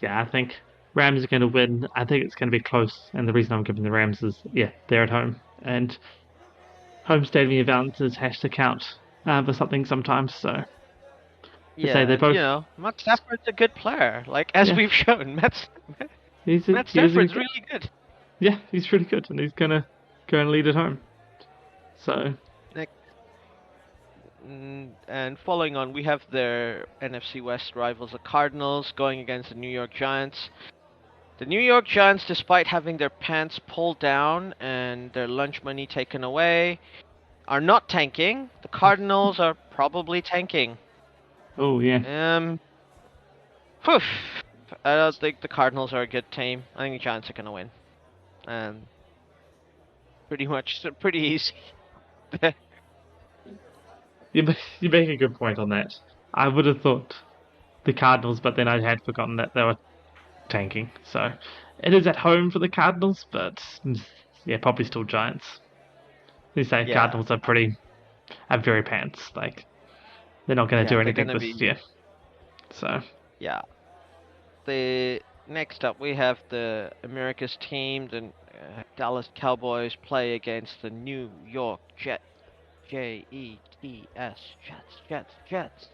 Speaker 2: Yeah, I think Rams are gonna win. I think it's gonna be close, and the reason I'm giving the Rams is yeah, they're at home, and home stadium advantages has to count for something sometimes. So they say
Speaker 1: Yeah,
Speaker 2: they
Speaker 1: and
Speaker 2: both.
Speaker 1: Matt Stafford's a good player. Like as
Speaker 2: Yeah,
Speaker 1: we've shown, Matt
Speaker 2: he is a
Speaker 1: Stafford's
Speaker 2: good.
Speaker 1: really good.
Speaker 2: Yeah, he's really good, and he's gonna go and lead at home. So
Speaker 1: And following on, we have their NFC West rivals, the Cardinals, going against the New York Giants. The New York Giants, despite having their pants pulled down and their lunch money taken away, are not tanking. The Cardinals are probably tanking.
Speaker 2: oh yeah,
Speaker 1: Um, phew, I don't think the Cardinals are a good team. I think the Giants are gonna win. And pretty much, pretty easy.
Speaker 2: you make a good point on that. I would have thought the Cardinals, but then I had forgotten that they were tanking. So it is at home for the Cardinals, but yeah, probably still Giants. They say
Speaker 1: Yeah,
Speaker 2: Cardinals are very pants. Like they're not going to
Speaker 1: yeah,
Speaker 2: do
Speaker 1: they're
Speaker 2: anything
Speaker 1: gonna
Speaker 2: this
Speaker 1: be.
Speaker 2: year. So
Speaker 1: Yeah, the next up we have the America's team, the Dallas Cowboys play against the New York Jets. Jets, Jets, Jets, Jets.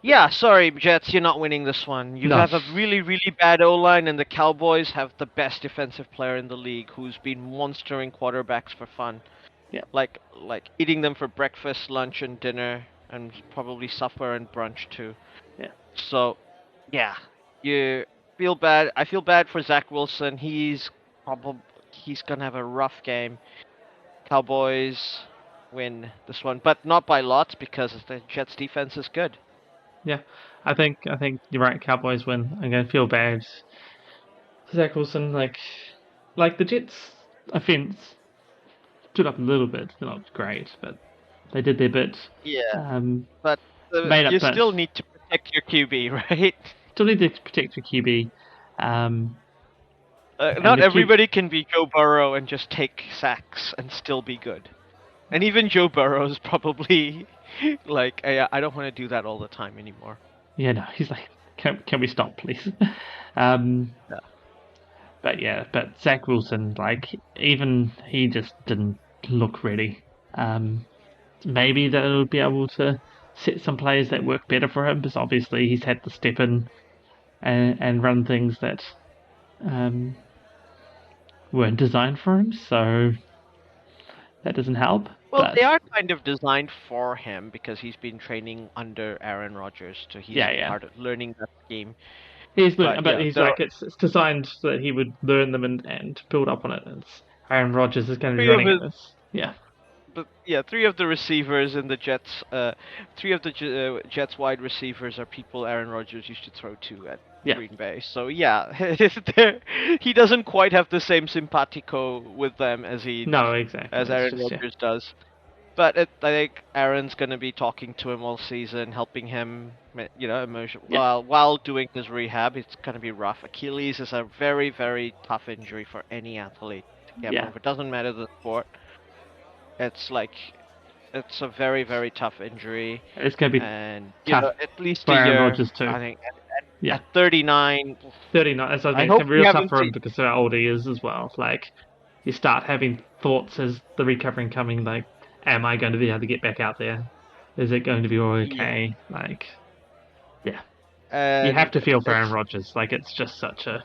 Speaker 1: Yeah, sorry, Jets, you're not winning this one. You
Speaker 2: no,
Speaker 1: have a really, really bad O-line, and the Cowboys have the best defensive player in the league, who's been monstering quarterbacks for fun,
Speaker 2: yeah,
Speaker 1: like eating them for breakfast, lunch, and dinner, and probably supper and brunch too.
Speaker 2: yeah,
Speaker 1: So, yeah, you feel bad. I feel bad for Zach Wilson. He's gonna have a rough game. Cowboys win this one, but not by lots because the Jets defense is good.
Speaker 2: yeah. I think you're right. Cowboys win. I'm going to feel bad. Zach Wilson, like the Jets offense stood up a little bit. They're not great, but they did their bit.
Speaker 1: Yeah,
Speaker 2: Um,
Speaker 1: but
Speaker 2: made
Speaker 1: you
Speaker 2: up, but
Speaker 1: still need to protect your QB, right?
Speaker 2: still need to protect your QB. Um, and
Speaker 1: Not
Speaker 2: the QB,
Speaker 1: everybody can be Joe Burrow and just take sacks and still be good. And even Joe Burrow is probably like, I don't want to do that all the time anymore.
Speaker 2: yeah, no, he's like, can we stop, please? um,
Speaker 1: Yeah.
Speaker 2: but yeah, but Zach Wilson, like, even he just didn't look ready. Um, maybe they'll be able to set some plays that work better for him, because obviously he's had to step in and run things that um, weren't designed for him, so that doesn't help.
Speaker 1: Well, they
Speaker 2: But
Speaker 1: are kind of designed for him because he's been training under Aaron Rodgers, so he's
Speaker 2: yeah, yeah.
Speaker 1: part of learning that scheme.
Speaker 2: But
Speaker 1: But yeah,
Speaker 2: he's like it's designed so that he would learn them and build up on it. It's Aaron Rodgers is going to be
Speaker 1: three of
Speaker 2: running
Speaker 1: his
Speaker 2: at this. Yeah,
Speaker 1: but yeah, three of the receivers in the Jets, three of the Jets wide receivers are people Aaron Rodgers used to throw to at
Speaker 2: yeah.
Speaker 1: Green Bay. So yeah, he doesn't quite have the same simpatico with them
Speaker 2: No, exactly.
Speaker 1: as
Speaker 2: It's
Speaker 1: Aaron
Speaker 2: just yeah,
Speaker 1: Rodgers does. But I think Aaron's gonna be talking to him all season, helping him, emotion
Speaker 2: yeah,
Speaker 1: while doing his rehab. It's gonna be rough. Achilles is a very, very tough injury for any athlete to get
Speaker 2: yeah.
Speaker 1: over. It doesn't matter the sport. It's like it's a very, very tough injury,
Speaker 2: It's going to be
Speaker 1: and
Speaker 2: tough
Speaker 1: at least
Speaker 2: for
Speaker 1: a
Speaker 2: Aaron
Speaker 1: year.
Speaker 2: Rodgers too.
Speaker 1: I think
Speaker 2: Yeah,
Speaker 1: at 39.
Speaker 2: 39. So I
Speaker 1: I
Speaker 2: think it's
Speaker 1: hope
Speaker 2: going to be
Speaker 1: we
Speaker 2: real tough
Speaker 1: haven't
Speaker 2: for him
Speaker 1: seen.
Speaker 2: because of how old he is as well. Like you start having thoughts as the recovering coming, like, am I going to be able to get back out there? Is it going to be all
Speaker 1: Yeah,
Speaker 2: okay? Like, yeah, you have
Speaker 1: and
Speaker 2: to feel for Aaron
Speaker 1: it's
Speaker 2: Rodgers. Like, it's just such a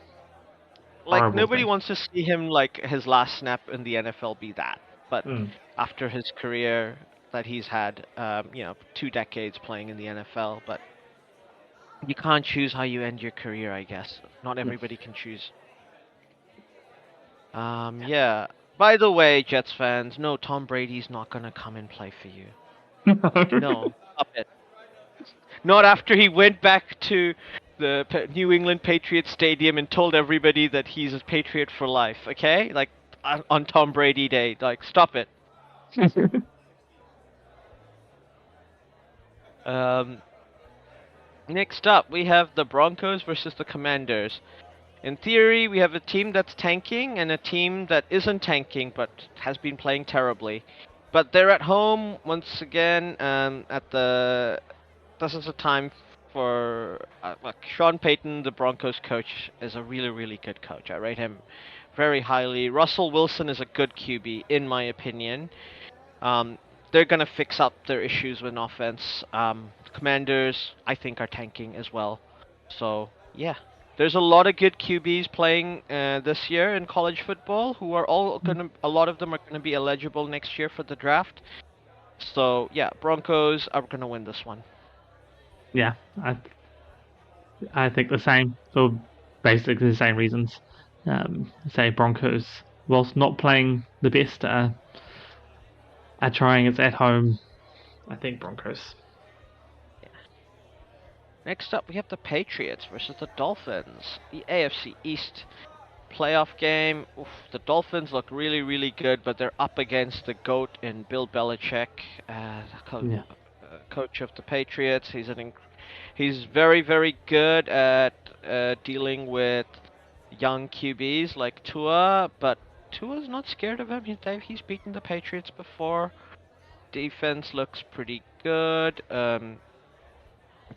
Speaker 1: like
Speaker 2: horrible
Speaker 1: nobody
Speaker 2: thing.
Speaker 1: wants to see him like his last snap in the NFL be that. But
Speaker 2: Mm.
Speaker 1: after his career that he's had, 2 decades playing in the NFL, but you can't choose how you end your career, I guess. Not everybody can choose. Yeah. By the way, Jets fans, no, Tom Brady's not gonna come and play for you. No, stop it. Not after he went back to the New England Patriots Stadium and told everybody that he's a Patriot for life. Okay, like on Tom Brady Day, like stop it. Um, Next up, we have the Broncos versus the Commanders. In theory, we have a team that's tanking and a team that isn't tanking but has been playing terribly. But they're at home once again. This is a time for like Sean Payton, the Broncos coach, is a really really good coach. I rate him very highly. Russell Wilson is a good QB in my opinion. Um, they're gonna fix up their issues with offense. Commanders, I think, are tanking as well. So yeah, there's a lot of good QBs playing this year in college football who are all gonna. A lot of them are gonna be eligible next year for the draft. So yeah, Broncos are gonna win this one.
Speaker 2: Yeah, I think the same for basically the same reasons. Say Broncos, whilst not playing the best, are trying. It's at home. I think Broncos.
Speaker 1: Yeah. Next up, we have the Patriots versus the Dolphins, the AFC East playoff game. Oof, the Dolphins look really, really good, but they're up against the GOAT in Bill Belichick,
Speaker 2: Yeah,
Speaker 1: coach of the Patriots. He's very, very good at dealing with young QBs like Tua, but Tua's not scared of him. He's beaten the Patriots before. Defense looks pretty good.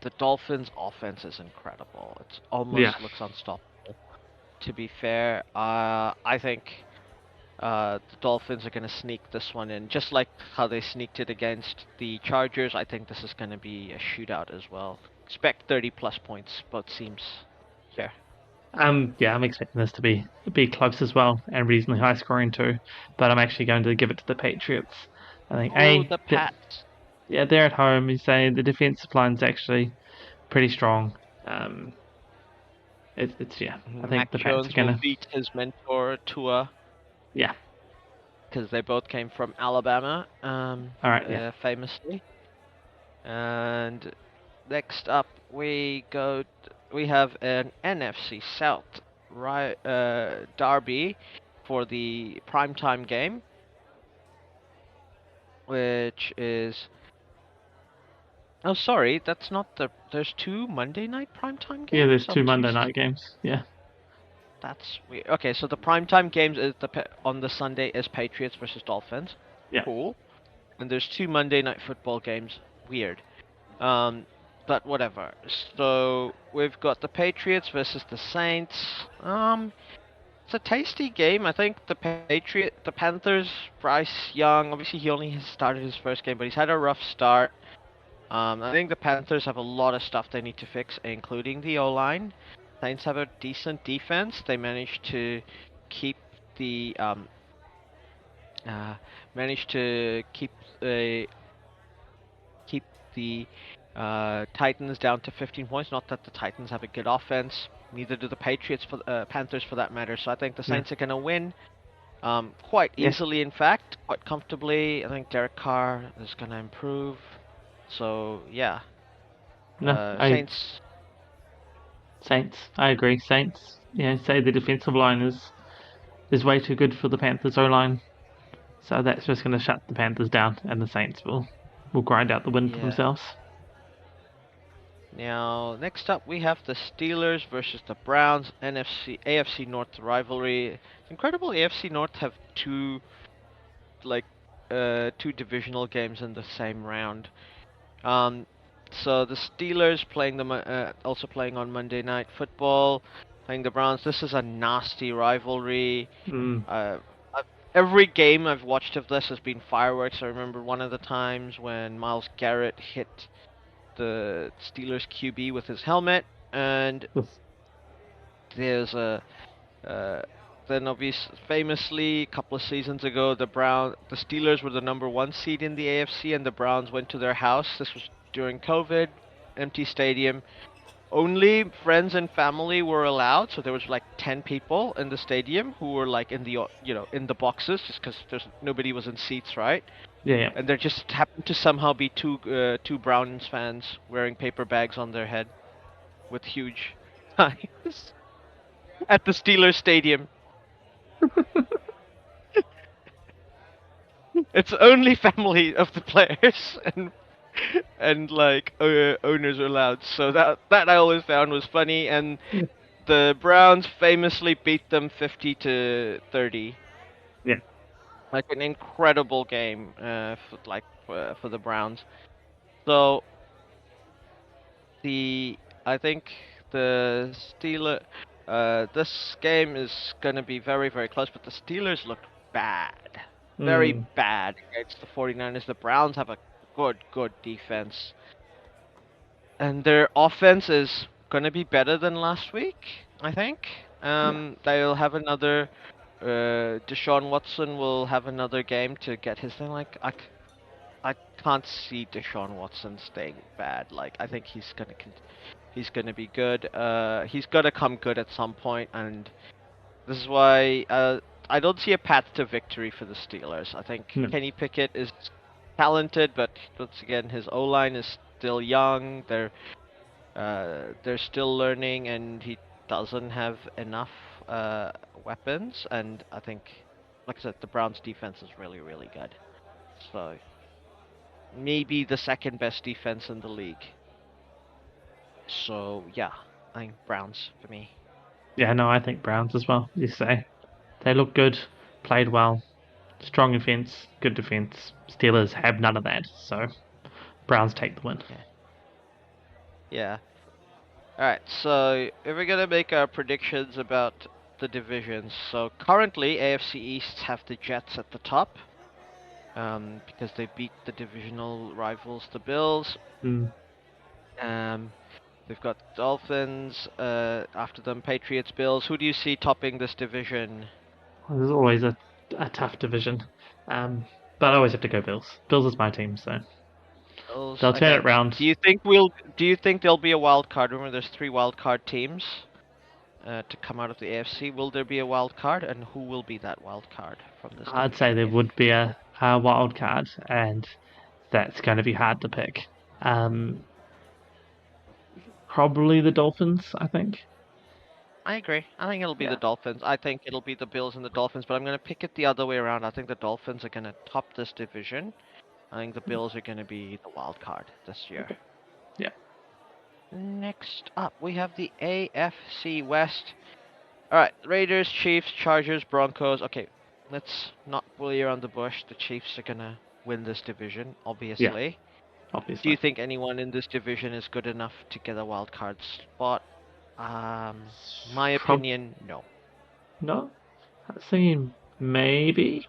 Speaker 1: The Dolphins' offense is incredible. It
Speaker 2: yeah,
Speaker 1: almost looks unstoppable. To be fair, I think the Dolphins are going to sneak this one in, just like how they sneaked it against the Chargers. I think this is going to be a shootout as well. Expect 30 plus points, both teams here.
Speaker 2: yeah. I'm expecting this to be close as well and reasonably high scoring too. But I'm actually going to give it to the Patriots. I think
Speaker 1: Oh, the Pats.
Speaker 2: yeah, they're at home. You say the defensive line's actually pretty strong. Um, it's yeah. I think
Speaker 1: Mac
Speaker 2: the Pats are
Speaker 1: Jones will
Speaker 2: gonna
Speaker 1: beat his mentor Tua
Speaker 2: yeah.
Speaker 1: because they both came from Alabama,
Speaker 2: All right, yeah.
Speaker 1: famously. And next up, we have an NFC South derby for the primetime game, which is. Oh, sorry, that's not the. There's two Monday night primetime
Speaker 2: Yeah, there's
Speaker 1: games
Speaker 2: two
Speaker 1: on
Speaker 2: Monday
Speaker 1: Tuesday.
Speaker 2: night games. Yeah,
Speaker 1: That's weird. Okay, so the primetime games is on the Sunday is Patriots versus Dolphins.
Speaker 2: yeah,
Speaker 1: Cool. And there's two Monday night football games. Weird. Um, but whatever. So we've got the Patriots versus the Saints. It's a tasty game. I think the Panthers, Bryce Young. Obviously, he only has started his first game, but he's had a rough start. I think the Panthers have a lot of stuff they need to fix, including the O-line. Saints have a decent defense. They keep the um, managed to keep the Titans down to 15 points. Not that the Titans have a good offense. Neither do the Panthers for that matter. So I think the
Speaker 2: yeah,
Speaker 1: Saints are going to win quite
Speaker 2: yeah.
Speaker 1: easily. In fact, quite comfortably. I think Derek Carr is going to improve. So yeah,
Speaker 2: No, I
Speaker 1: Saints.
Speaker 2: Saints. I agree. Saints. Yeah, say the defensive line is way too good for the Panthers O line, so that's just going to shut the Panthers down, and the Saints will grind out the win for
Speaker 1: Yeah.
Speaker 2: themselves.
Speaker 1: Now, next up we have the Steelers versus the Browns, AFC North rivalry. It's incredible AFC North have like two divisional games in the same round. Um, so the Steelers also playing on Monday Night Football, playing the Browns. This is a nasty rivalry.
Speaker 2: Mm,
Speaker 1: Uh, every game I've watched of this has been fireworks. I remember one of the times when Myles Garrett hit the Steelers QB with his helmet, and
Speaker 2: Oof.
Speaker 1: there's a uh, then obviously famously a couple of seasons ago the Steelers were the number one seed in the AFC, and the Browns went to their house. This was during COVID, empty stadium. Only friends and family were allowed, so there was like 10 people in the stadium who were like in the in the boxes, just because there's nobody was in seats, right?
Speaker 2: Yeah, yeah.
Speaker 1: And there just happened to somehow be two Browns fans wearing paper bags on their head with huge signs at the Steelers stadium. It's only family of the players and like owners are allowed. So that I always found was funny, and the Browns famously beat them 50-30.
Speaker 2: Yeah.
Speaker 1: Like an incredible game for the Browns. So the I think the Steelers this game is going to be very very close, but the Steelers look bad. Very
Speaker 2: Mm,
Speaker 1: bad against the 49ers. The Browns have a good defense. And their offense is going to be better than last week, I think.
Speaker 2: yeah.
Speaker 1: They'll have another. Deshaun Watson will have another game to get his thing. Like I can't see Deshaun Watson staying bad. Like I think he's gonna be good. He's gonna come good at some point, and this is why I don't see a path to victory for the Steelers. I think
Speaker 2: No.
Speaker 1: Kenny Pickett is talented, but once again his O line is still young. They're still learning, and he doesn't have enough weapons. And I think, like I said, the Browns' defense is really, really good. So maybe the second best defense in the league. So yeah, I think Browns for me.
Speaker 2: Yeah, no, I think Browns as well. You say they look good, played well, strong defense, good defense. Steelers have none of that, so Browns take the win.
Speaker 1: Yeah. Yeah. All right. So if we're gonna make our predictions about the divisions, so currently AFC East have the Jets at the top. Because they beat the divisional rivals, the Bills.
Speaker 2: Mm.
Speaker 1: Um, they've got Dolphins, after them Patriots, Bills. Who do you see topping this division?
Speaker 2: There's always a tough division, um, but I always have to go Bills. Bills is my team, so
Speaker 1: Bills.
Speaker 2: they'll turn
Speaker 1: Okay.
Speaker 2: it round.
Speaker 1: Do you think there'll be a wild card? Remember, there's three wild card teams to come out of the AFC. Will there be a wild card, and who will be that wild card from this
Speaker 2: I'd say
Speaker 1: division?
Speaker 2: there
Speaker 1: If
Speaker 2: would be a wild card, and that's going to be hard to pick. Um, Probably the Dolphins, I think.
Speaker 1: I agree. I think it'll be the
Speaker 2: Yeah.
Speaker 1: Dolphins. I think it'll be the Bills and the Dolphins, but I'm going to pick it the other way around. I think the Dolphins are going to top this division. I think the Bills are going to be the wild card this year.
Speaker 2: Okay. Yeah.
Speaker 1: Next up, we have the AFC West. All right, Raiders, Chiefs, Chargers, Broncos. Okay, let's not bully around the bush. The Chiefs are going to win this division,
Speaker 2: Yeah.
Speaker 1: obviously. Do you
Speaker 2: Obviously.
Speaker 1: think anyone in this division is good enough to get a wild card spot? My
Speaker 2: Prob
Speaker 1: opinion, no.
Speaker 2: No. I'd say maybe,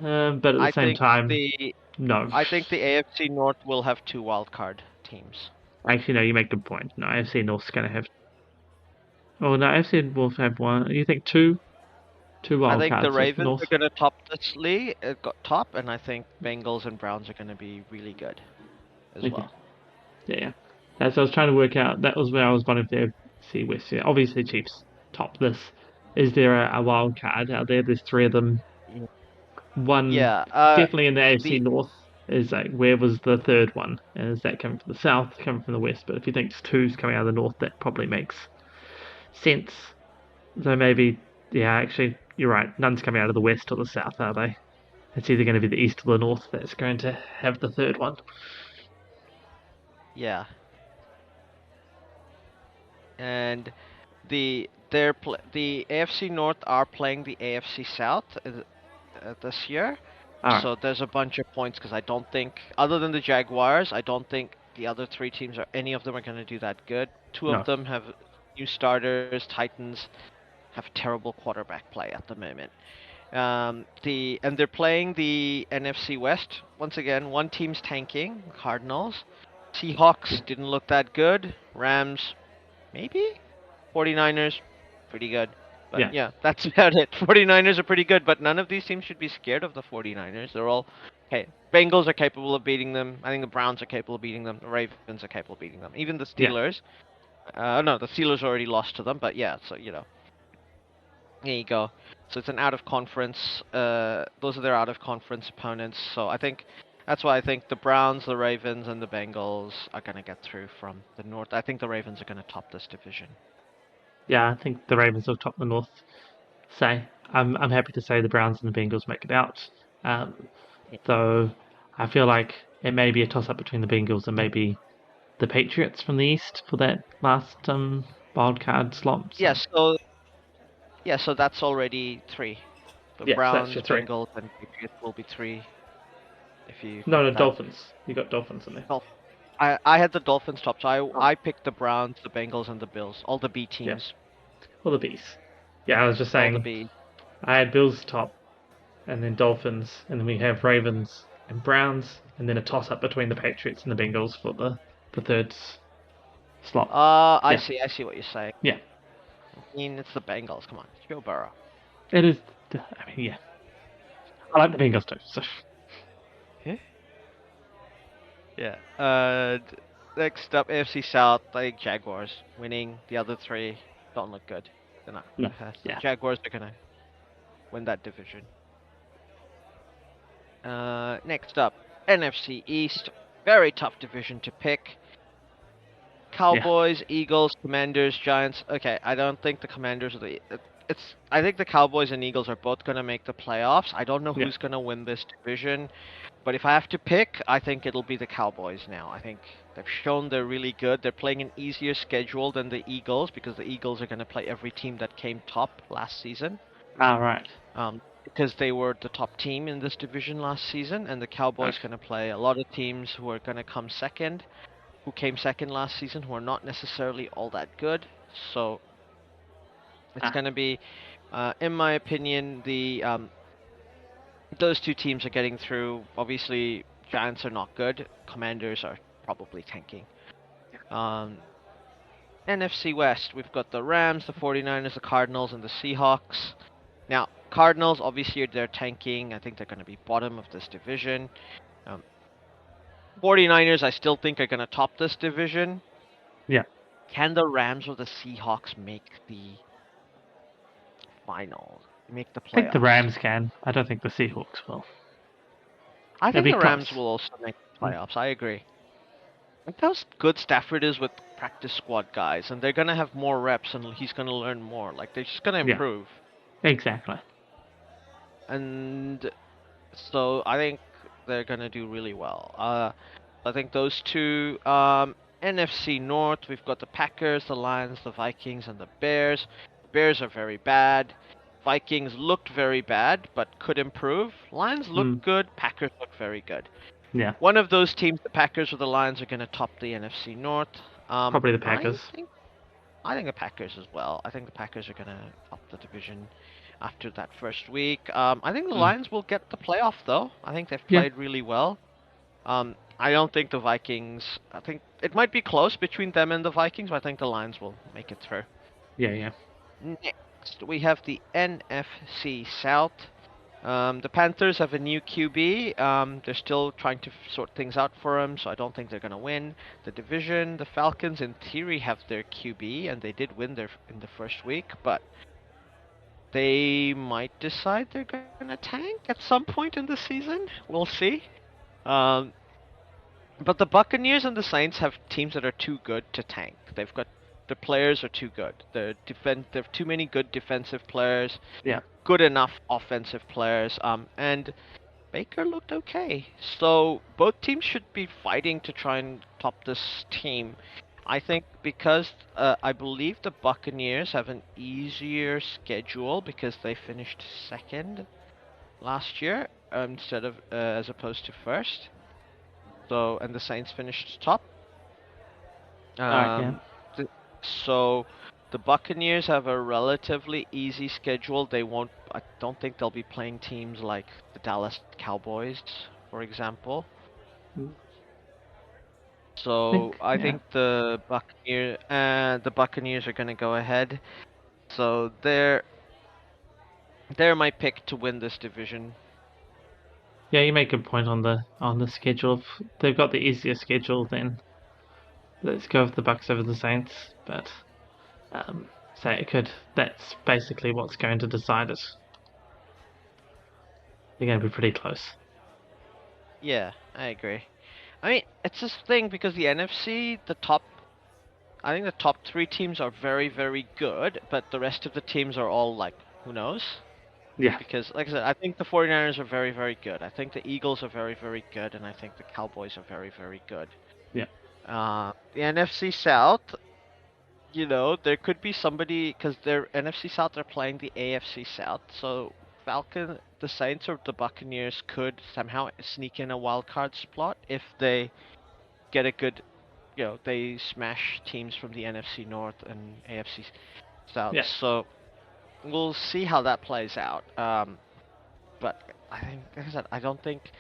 Speaker 2: but at the
Speaker 1: I
Speaker 2: same
Speaker 1: think
Speaker 2: time,
Speaker 1: the
Speaker 2: no.
Speaker 1: I think the AFC North will have two wild card teams.
Speaker 2: Actually, no. You make a good point. No, AFC North's going to have. Oh no, AFC will have one. You think two
Speaker 1: I
Speaker 2: wild
Speaker 1: think the
Speaker 2: cards for
Speaker 1: Ravens are
Speaker 2: North?
Speaker 1: going to top this league, got top, and I think Bengals and Browns are going to be really good as
Speaker 2: Okay.
Speaker 1: well.
Speaker 2: Yeah, yeah. That's what I was trying to work out. That was where I was wondering if they see West. Yeah, obviously, Chiefs top this. Is there a wild card out there? There's three of them.
Speaker 1: Mm.
Speaker 2: One
Speaker 1: Yeah,
Speaker 2: definitely in the AFC
Speaker 1: the
Speaker 2: North. Is like where was the third one? And is that coming from the South, coming from the West? But if you think two's coming out of the North, that probably makes sense. So maybe, yeah, actually, you're right. None's coming out of the West or the South, are they? It's either going to be the East or the North that's going to have the third one.
Speaker 1: yeah, and the AFC North are playing the AFC South this year.
Speaker 2: All right.
Speaker 1: So there's a bunch of points because I don't think, other than the Jaguars, I don't think the other three teams any of them are going to do that good. Two of
Speaker 2: No.
Speaker 1: them have new starters, Titans. have terrible quarterback play at the moment. And they're playing the NFC West once again. One team's tanking, Cardinals.
Speaker 2: Yeah.
Speaker 1: Seahawks didn't look that good. Rams, maybe. 49ers, pretty good. But
Speaker 2: Yeah.
Speaker 1: yeah, that's about it. 49ers are pretty good, but none of these teams should be scared of the 49ers. They're all okay. Bengals are capable of beating them. I think the Browns are capable of beating them. The Ravens are capable of beating them. Even the
Speaker 2: Yeah.
Speaker 1: Steelers. No, the Steelers already lost to them, but yeah, so there you go. So it's an out of conference. Those are their out of conference opponents. So I think that's why I think the Browns, the Ravens, and the Bengals are gonna get through from the North. I think the Ravens are gonna top this division.
Speaker 2: Yeah, I think the Ravens will top the North. Say, I'm happy to say the Browns and the Bengals make it out. Um,
Speaker 1: Yeah.
Speaker 2: though I feel like it may be a toss up between the Bengals and maybe the Patriots from the East for that last wild card slot. So
Speaker 1: So that's already three. The
Speaker 2: yeah, so that's
Speaker 1: Browns,
Speaker 2: your three.
Speaker 1: Bengals, and Patriots will be three if you
Speaker 2: No,
Speaker 1: put
Speaker 2: no,
Speaker 1: that.
Speaker 2: Dolphins. You got Dolphins in there.
Speaker 1: Well, I had the Dolphins top, so
Speaker 2: Oh,
Speaker 1: I picked the Browns, the Bengals, and the Bills. All the B
Speaker 2: yeah.
Speaker 1: teams.
Speaker 2: Well, the Bees. Yeah, I was just
Speaker 1: All the
Speaker 2: saying
Speaker 1: B.
Speaker 2: I had Bills top, and then Dolphins, and then we have Ravens and Browns, and then a toss up between the Patriots and the Bengals for the third slot.
Speaker 1: I
Speaker 2: Yeah,
Speaker 1: see. I see what you're saying.
Speaker 2: yeah.
Speaker 1: I mean, it's the Bengals. Come on, it's Joe Burrow.
Speaker 2: It is. I mean, yeah. I like the Bengals too. So
Speaker 1: Yeah. Yeah. Next up, AFC South. I think Jaguars winning. The other three don't look good. They're not.
Speaker 2: no,
Speaker 1: The
Speaker 2: yeah,
Speaker 1: Jaguars are gonna win that division. Next up, NFC East. Very tough division to pick.
Speaker 2: yeah,
Speaker 1: Cowboys, Eagles, Commanders, Giants. Okay, I don't think the Commanders are the. It's. I think the Cowboys and Eagles are both gonna make the playoffs. I don't know
Speaker 2: yeah.
Speaker 1: who's gonna win this division, but if I have to pick, I think it'll be the Cowboys now. I think they've shown they're really good. They're playing an easier schedule than the Eagles because the Eagles are gonna play every team that came top last season.
Speaker 2: All right.
Speaker 1: Because they were the top team in this division last season, and the
Speaker 2: Okay.
Speaker 1: Cowboys gonna play a lot of teams who are gonna come second, who came second last season, who are not necessarily all that good. So it's
Speaker 2: Ah,
Speaker 1: going to be, in my opinion, the those two teams are getting through. Obviously, Giants are not good. Commanders are probably tanking. Um, NFC West, we've got the Rams, the 49ers, the Cardinals, and the Seahawks. Now, Cardinals, obviously, they're tanking. I think they're going to be bottom of this division. Um, 49ers, I still think are going to top this division.
Speaker 2: yeah.
Speaker 1: Can the Rams or the Seahawks make the finals, make the
Speaker 2: I think the
Speaker 1: playoffs?
Speaker 2: Rams can. I don't think the Seahawks will.
Speaker 1: I
Speaker 2: It'll
Speaker 1: think
Speaker 2: be
Speaker 1: the Rams
Speaker 2: close.
Speaker 1: will also make the
Speaker 2: Mm,
Speaker 1: playoffs. I agree. Look how good Stafford is with practice squad guys, and they're gonna have more reps, and he's gonna learn more. Like they're just gonna
Speaker 2: yeah.
Speaker 1: improve,
Speaker 2: Exactly.
Speaker 1: and so I think they're gonna do really well. I think those two. NFC North, we've got the Packers, the Lions, the Vikings, and the Bears. Bears are very bad. Vikings looked very bad, but could improve. Lions
Speaker 2: Mm,
Speaker 1: looked good. Packers look very good.
Speaker 2: yeah.
Speaker 1: One of those teams, the Packers or the Lions, are going to top the NFC North.
Speaker 2: Probably the
Speaker 1: I
Speaker 2: Packers.
Speaker 1: think I think the Packers as well. I think the Packers are going to top the division after that first week. I think the
Speaker 2: Mm,
Speaker 1: Lions will get the playoff though. I think they've
Speaker 2: yeah.
Speaker 1: played really well. I don't think the Vikings. I think it might be close between them and the Vikings, but I think the Lions will make it through.
Speaker 2: Yeah. Yeah.
Speaker 1: Next, we have the NFC South. The Panthers have a new QB. They're still trying to sort things out for him, so I don't think they're going to win the division. The Falcons, in theory, have their QB, and they did win their in the first week, but they might decide they're going to tank at some point in the season. We'll see. Um, but the Buccaneers and the Saints have teams that are too good to tank. They've got the players are too good. They have too many good defensive players,
Speaker 2: Yeah.
Speaker 1: good enough offensive players. And Baker looked okay. So both teams should be fighting to try and top this team. I think because I believe the Buccaneers have an easier schedule because they finished second last year instead of as opposed to first. So and the Saints finished top.
Speaker 2: All right. Yeah.
Speaker 1: Um, th- so The Buccaneers have a relatively easy schedule. I don't think they'll be playing teams like the Dallas Cowboys, for example.
Speaker 2: I
Speaker 1: So
Speaker 2: think,
Speaker 1: I
Speaker 2: yeah.
Speaker 1: think the Buccaneers are going to go ahead. So they're my pick to win this division.
Speaker 2: Yeah, you make a point on the schedule. If they've got the easier schedule, then let's go with the Bucks over the Saints. But so it could. That's basically what's going to decide it. They're going to be pretty close.
Speaker 1: Yeah, I agree. I mean, it's this thing because the NFC, I think the top three teams are very, very good, but the rest of the teams are all like, who knows?
Speaker 2: Yeah,
Speaker 1: Because, like I said, I think the 49ers are very, very good. I think the Eagles are very, very good, and I think the Cowboys are very, very good.
Speaker 2: yeah,
Speaker 1: The NFC South, there could be somebody because their NFC South are playing the AFC South, so the Saints or the Buccaneers could somehow sneak in a wild card spot if they get a good, they smash teams from the NFC North and AFC South.
Speaker 2: yeah,
Speaker 1: So we'll see how that plays out. But I think, like I said, I don't think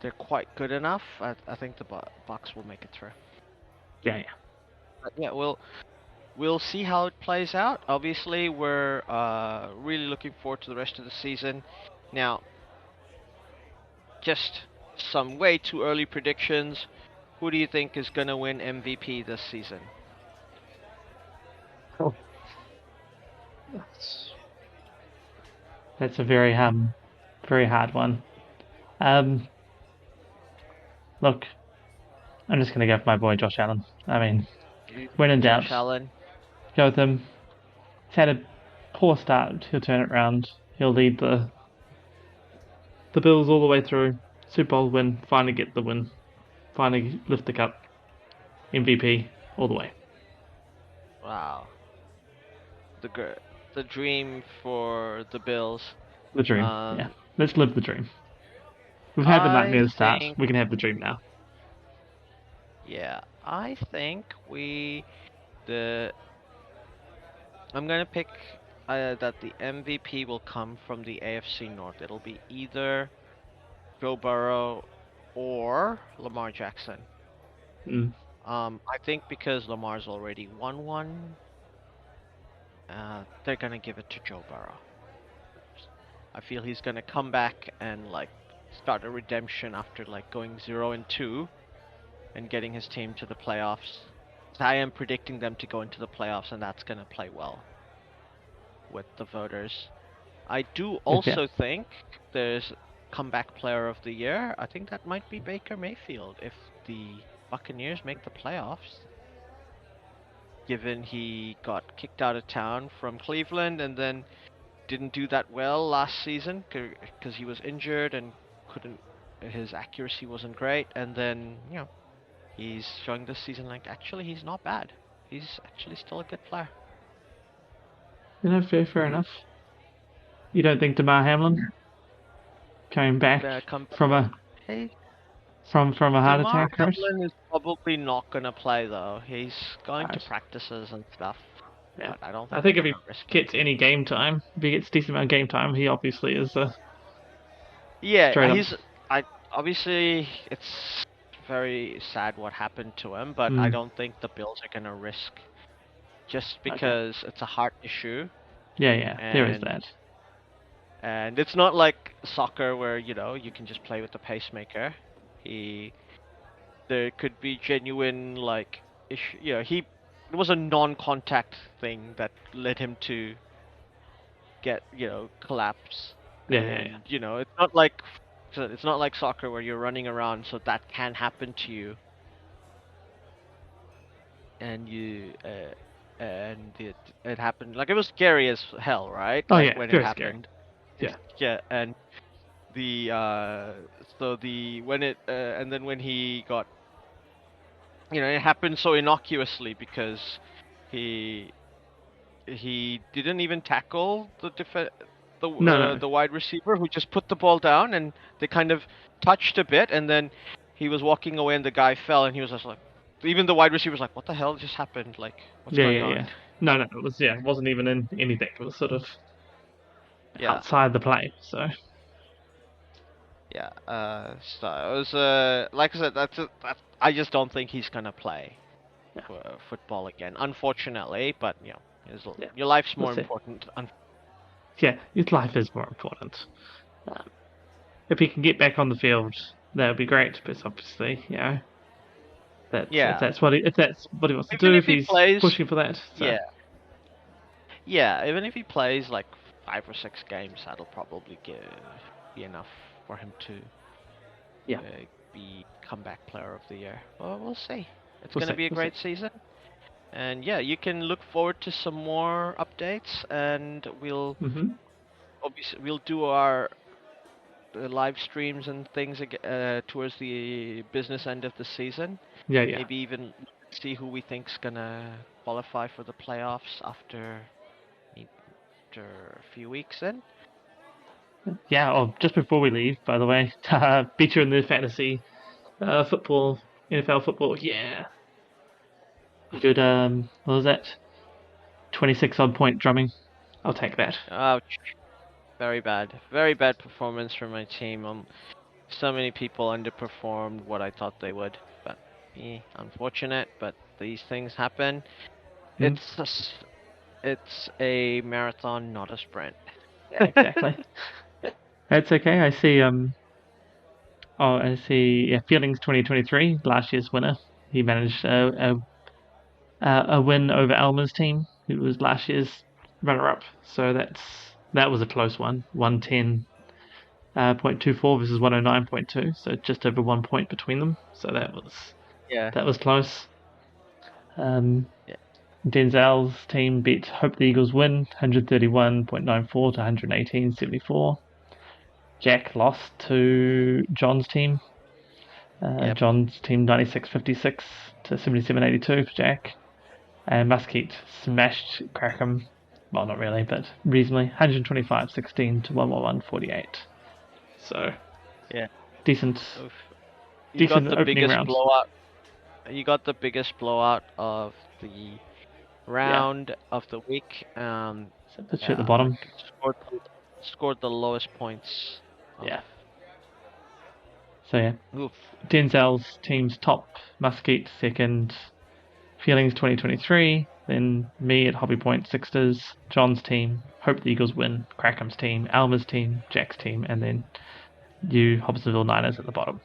Speaker 1: they're quite good enough. I think the Bucks will make it through.
Speaker 2: yeah, yeah.
Speaker 1: But yeah, we'll see how it plays out. Obviously, we're really looking forward to the rest of the season. Now, just some way too early predictions. Who do you think is going to win MVP this season?
Speaker 2: Oh, that's a very hard one. Um, Look, I'm just gonna go for my boy Josh Allen. I mean, when in
Speaker 1: Josh
Speaker 2: doubt,
Speaker 1: Allen.
Speaker 2: go with him. He's had a poor start. He'll turn it around. He'll lead the Bills all the way through. Super Bowl win. Finally get the win. Finally lift the cup. MVP all the way.
Speaker 1: Wow. The dream for the Bills.
Speaker 2: The dream. Yeah.
Speaker 1: Um,
Speaker 2: Let's live the dream. We've had the
Speaker 1: I
Speaker 2: nightmare start.
Speaker 1: think,
Speaker 2: We can have the dream now.
Speaker 1: yeah, I think the I'm gonna pick that the MVP will come from the AFC North. It'll be either Joe Burrow or Lamar Jackson.
Speaker 2: Mm.
Speaker 1: I think because Lamar's already won one, they're gonna give it to Joe Burrow. I feel he's gonna come back and like start a redemption after like going 0-2 and getting his team to the playoffs. I am predicting them to go into the playoffs, and that's gonna play well with the voters. I do
Speaker 2: Yeah.
Speaker 1: also think there's comeback player of the year. I think that might be Baker Mayfield if the Buccaneers make the playoffs. Given he got kicked out of town from Cleveland and then didn't do that well last season because he was injured and couldn't his accuracy wasn't great, and then he's showing this season like actually he's not bad. He's actually still a good player.
Speaker 2: Fair enough. You don't think DeMar Hamlin coming back
Speaker 1: Come
Speaker 2: from a
Speaker 1: Hey,
Speaker 2: from a heart
Speaker 1: DeMar
Speaker 2: attack, right?
Speaker 1: Hamlin is probably not gonna play though. He's going to
Speaker 2: Right.
Speaker 1: practices and stuff,
Speaker 2: Yeah.
Speaker 1: but I don't
Speaker 2: I
Speaker 1: think
Speaker 2: think
Speaker 1: they're
Speaker 2: if he
Speaker 1: gonna risk it.
Speaker 2: gets any game time, if he gets decent amount of game time, he obviously is
Speaker 1: Yeah,
Speaker 2: straight up.
Speaker 1: I obviously it's very sad what happened to him, but I
Speaker 2: Mm,
Speaker 1: don't think the Bills are gonna risk just
Speaker 2: okay.
Speaker 1: because it's a heart issue
Speaker 2: Yeah, yeah, there is
Speaker 1: and
Speaker 2: that.
Speaker 1: and it's not like soccer where you can just play with the pacemaker. He There could be genuine like issue. It was a non-contact thing that led him to get collapse,
Speaker 2: Yeah, yeah, yeah.
Speaker 1: and it's not like soccer where you're running around, so that can happen to you, and it happened like it was scary as hell, right?
Speaker 2: Oh
Speaker 1: Like
Speaker 2: yeah,
Speaker 1: when it
Speaker 2: very scary.
Speaker 1: happened.
Speaker 2: Yeah,
Speaker 1: Yeah, and the so the when it and then when he got it happened so innocuously because he he didn't even tackle
Speaker 2: no, no,
Speaker 1: the wide receiver who just put the ball down, and they kind of touched a bit, and then he was walking away and the guy fell, and he was just like, even the wide receiver was like, what the hell just happened, like what's
Speaker 2: yeah,
Speaker 1: going
Speaker 2: yeah,
Speaker 1: on?
Speaker 2: yeah. No, it wasn't even in anything. It was sort of
Speaker 1: Yeah,
Speaker 2: outside the play. So
Speaker 1: yeah. So it was like I said, that's I just don't think he's gonna play
Speaker 2: yeah,
Speaker 1: for football again, unfortunately. But
Speaker 2: yeah,
Speaker 1: your life's
Speaker 2: we'll
Speaker 1: more
Speaker 2: see.
Speaker 1: important.
Speaker 2: Yeah, his life is more important. Um, if he can get back on the field, that would be great. But obviously, that's
Speaker 1: Yeah,
Speaker 2: if that's what he wants to
Speaker 1: even
Speaker 2: do,
Speaker 1: if
Speaker 2: if
Speaker 1: he
Speaker 2: he's
Speaker 1: plays,
Speaker 2: pushing for that. So
Speaker 1: yeah, yeah. Even if he plays like 5 or 6 games, that'll probably be enough for him to
Speaker 2: yeah,
Speaker 1: be comeback player of the year. Well, we'll see. It's
Speaker 2: we'll
Speaker 1: gonna
Speaker 2: see.
Speaker 1: be a
Speaker 2: We'll see.
Speaker 1: great season. And yeah, you can look forward to some more updates, and
Speaker 2: Hmm.
Speaker 1: we'll do our live streams and things towards the business end of the season.
Speaker 2: Yeah, yeah,
Speaker 1: Maybe even see who we think's gonna qualify for the playoffs after a few weeks. Then
Speaker 2: yeah. Oh, just before we leave, by the way, beat you in the fantasy football, NFL football. Yeah, good. What was that? 26 odd point drumming. I'll take that.
Speaker 1: ouch, very bad performance from my team. So many people underperformed what I thought they would, but unfortunate. But these things happen.
Speaker 2: Mm,
Speaker 1: It's a marathon, not a sprint.
Speaker 2: exactly. That's okay. I see. Oh, I see. Yeah, Feelings 2023, last year's winner. He managed a win over Elmer's team, who was last year's runner-up. So that was a close one. 110.24 versus 109.2. So just over 1 point between them. So
Speaker 1: Yeah,
Speaker 2: that was close. Um,
Speaker 1: yeah,
Speaker 2: Denzel's team beat Hope the Eagles win 131.94 to 118.74. Jack lost to John's team.
Speaker 1: yep.
Speaker 2: John's team 96.56 to 77.82 for Jack. And Muskeet smashed Crackham. Well, not really, but reasonably. 125.16 to 111.48. So
Speaker 1: Yeah.
Speaker 2: decent,
Speaker 1: Oof. You got
Speaker 2: decent
Speaker 1: the
Speaker 2: opening
Speaker 1: biggest
Speaker 2: round.
Speaker 1: blowout. You got the biggest blowout of the
Speaker 2: Yeah.
Speaker 1: round of the week.
Speaker 2: So puts you at the
Speaker 1: Yeah,
Speaker 2: bottom.
Speaker 1: like scored the lowest points of.
Speaker 2: Yeah. So yeah,
Speaker 1: Oof.
Speaker 2: Denzel's team's top, Muskeet second, Feelings 2023, then me at Hobby Point Sixers, John's team, Hope the Eagles win, Crackham's team, Alma's team, Jack's team, and then you Hobsonville Niners at the bottom.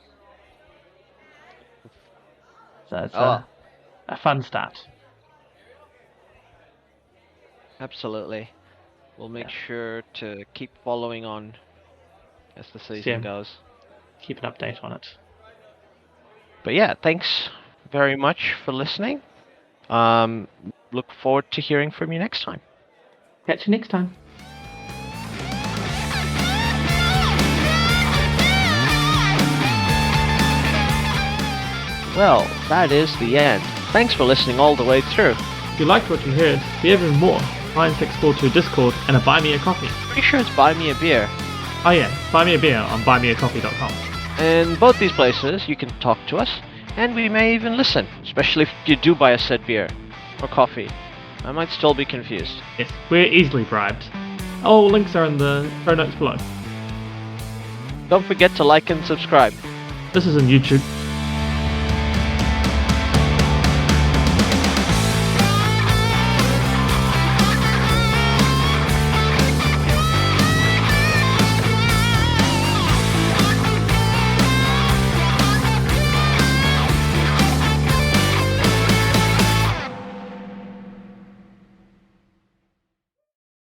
Speaker 2: So it's
Speaker 1: Oh well,
Speaker 2: a fun start.
Speaker 1: absolutely. We'll make
Speaker 2: Yeah.
Speaker 1: sure to keep following on as the
Speaker 2: So
Speaker 1: season
Speaker 2: yeah,
Speaker 1: goes.
Speaker 2: keep an update on it.
Speaker 1: But yeah, thanks very much for listening. Um, Look forward to hearing from you next time.
Speaker 2: Catch you next time.
Speaker 1: Well, that is the end. Thanks for listening all the way through.
Speaker 2: If you liked what you heard, see even more. 9642 Discord and a Buy Me a Coffee.
Speaker 1: Pretty sure it's Buy Me a Beer.
Speaker 2: Oh yeah, buy me a beer on buymeacoffee.com.
Speaker 1: In both these places, you can talk to us, and we may even listen, especially if you do buy a said beer or coffee. I might still be confused.
Speaker 2: Yes, we're easily bribed. All links are in the show notes below.
Speaker 1: Don't forget to like and subscribe.
Speaker 2: This is on YouTube.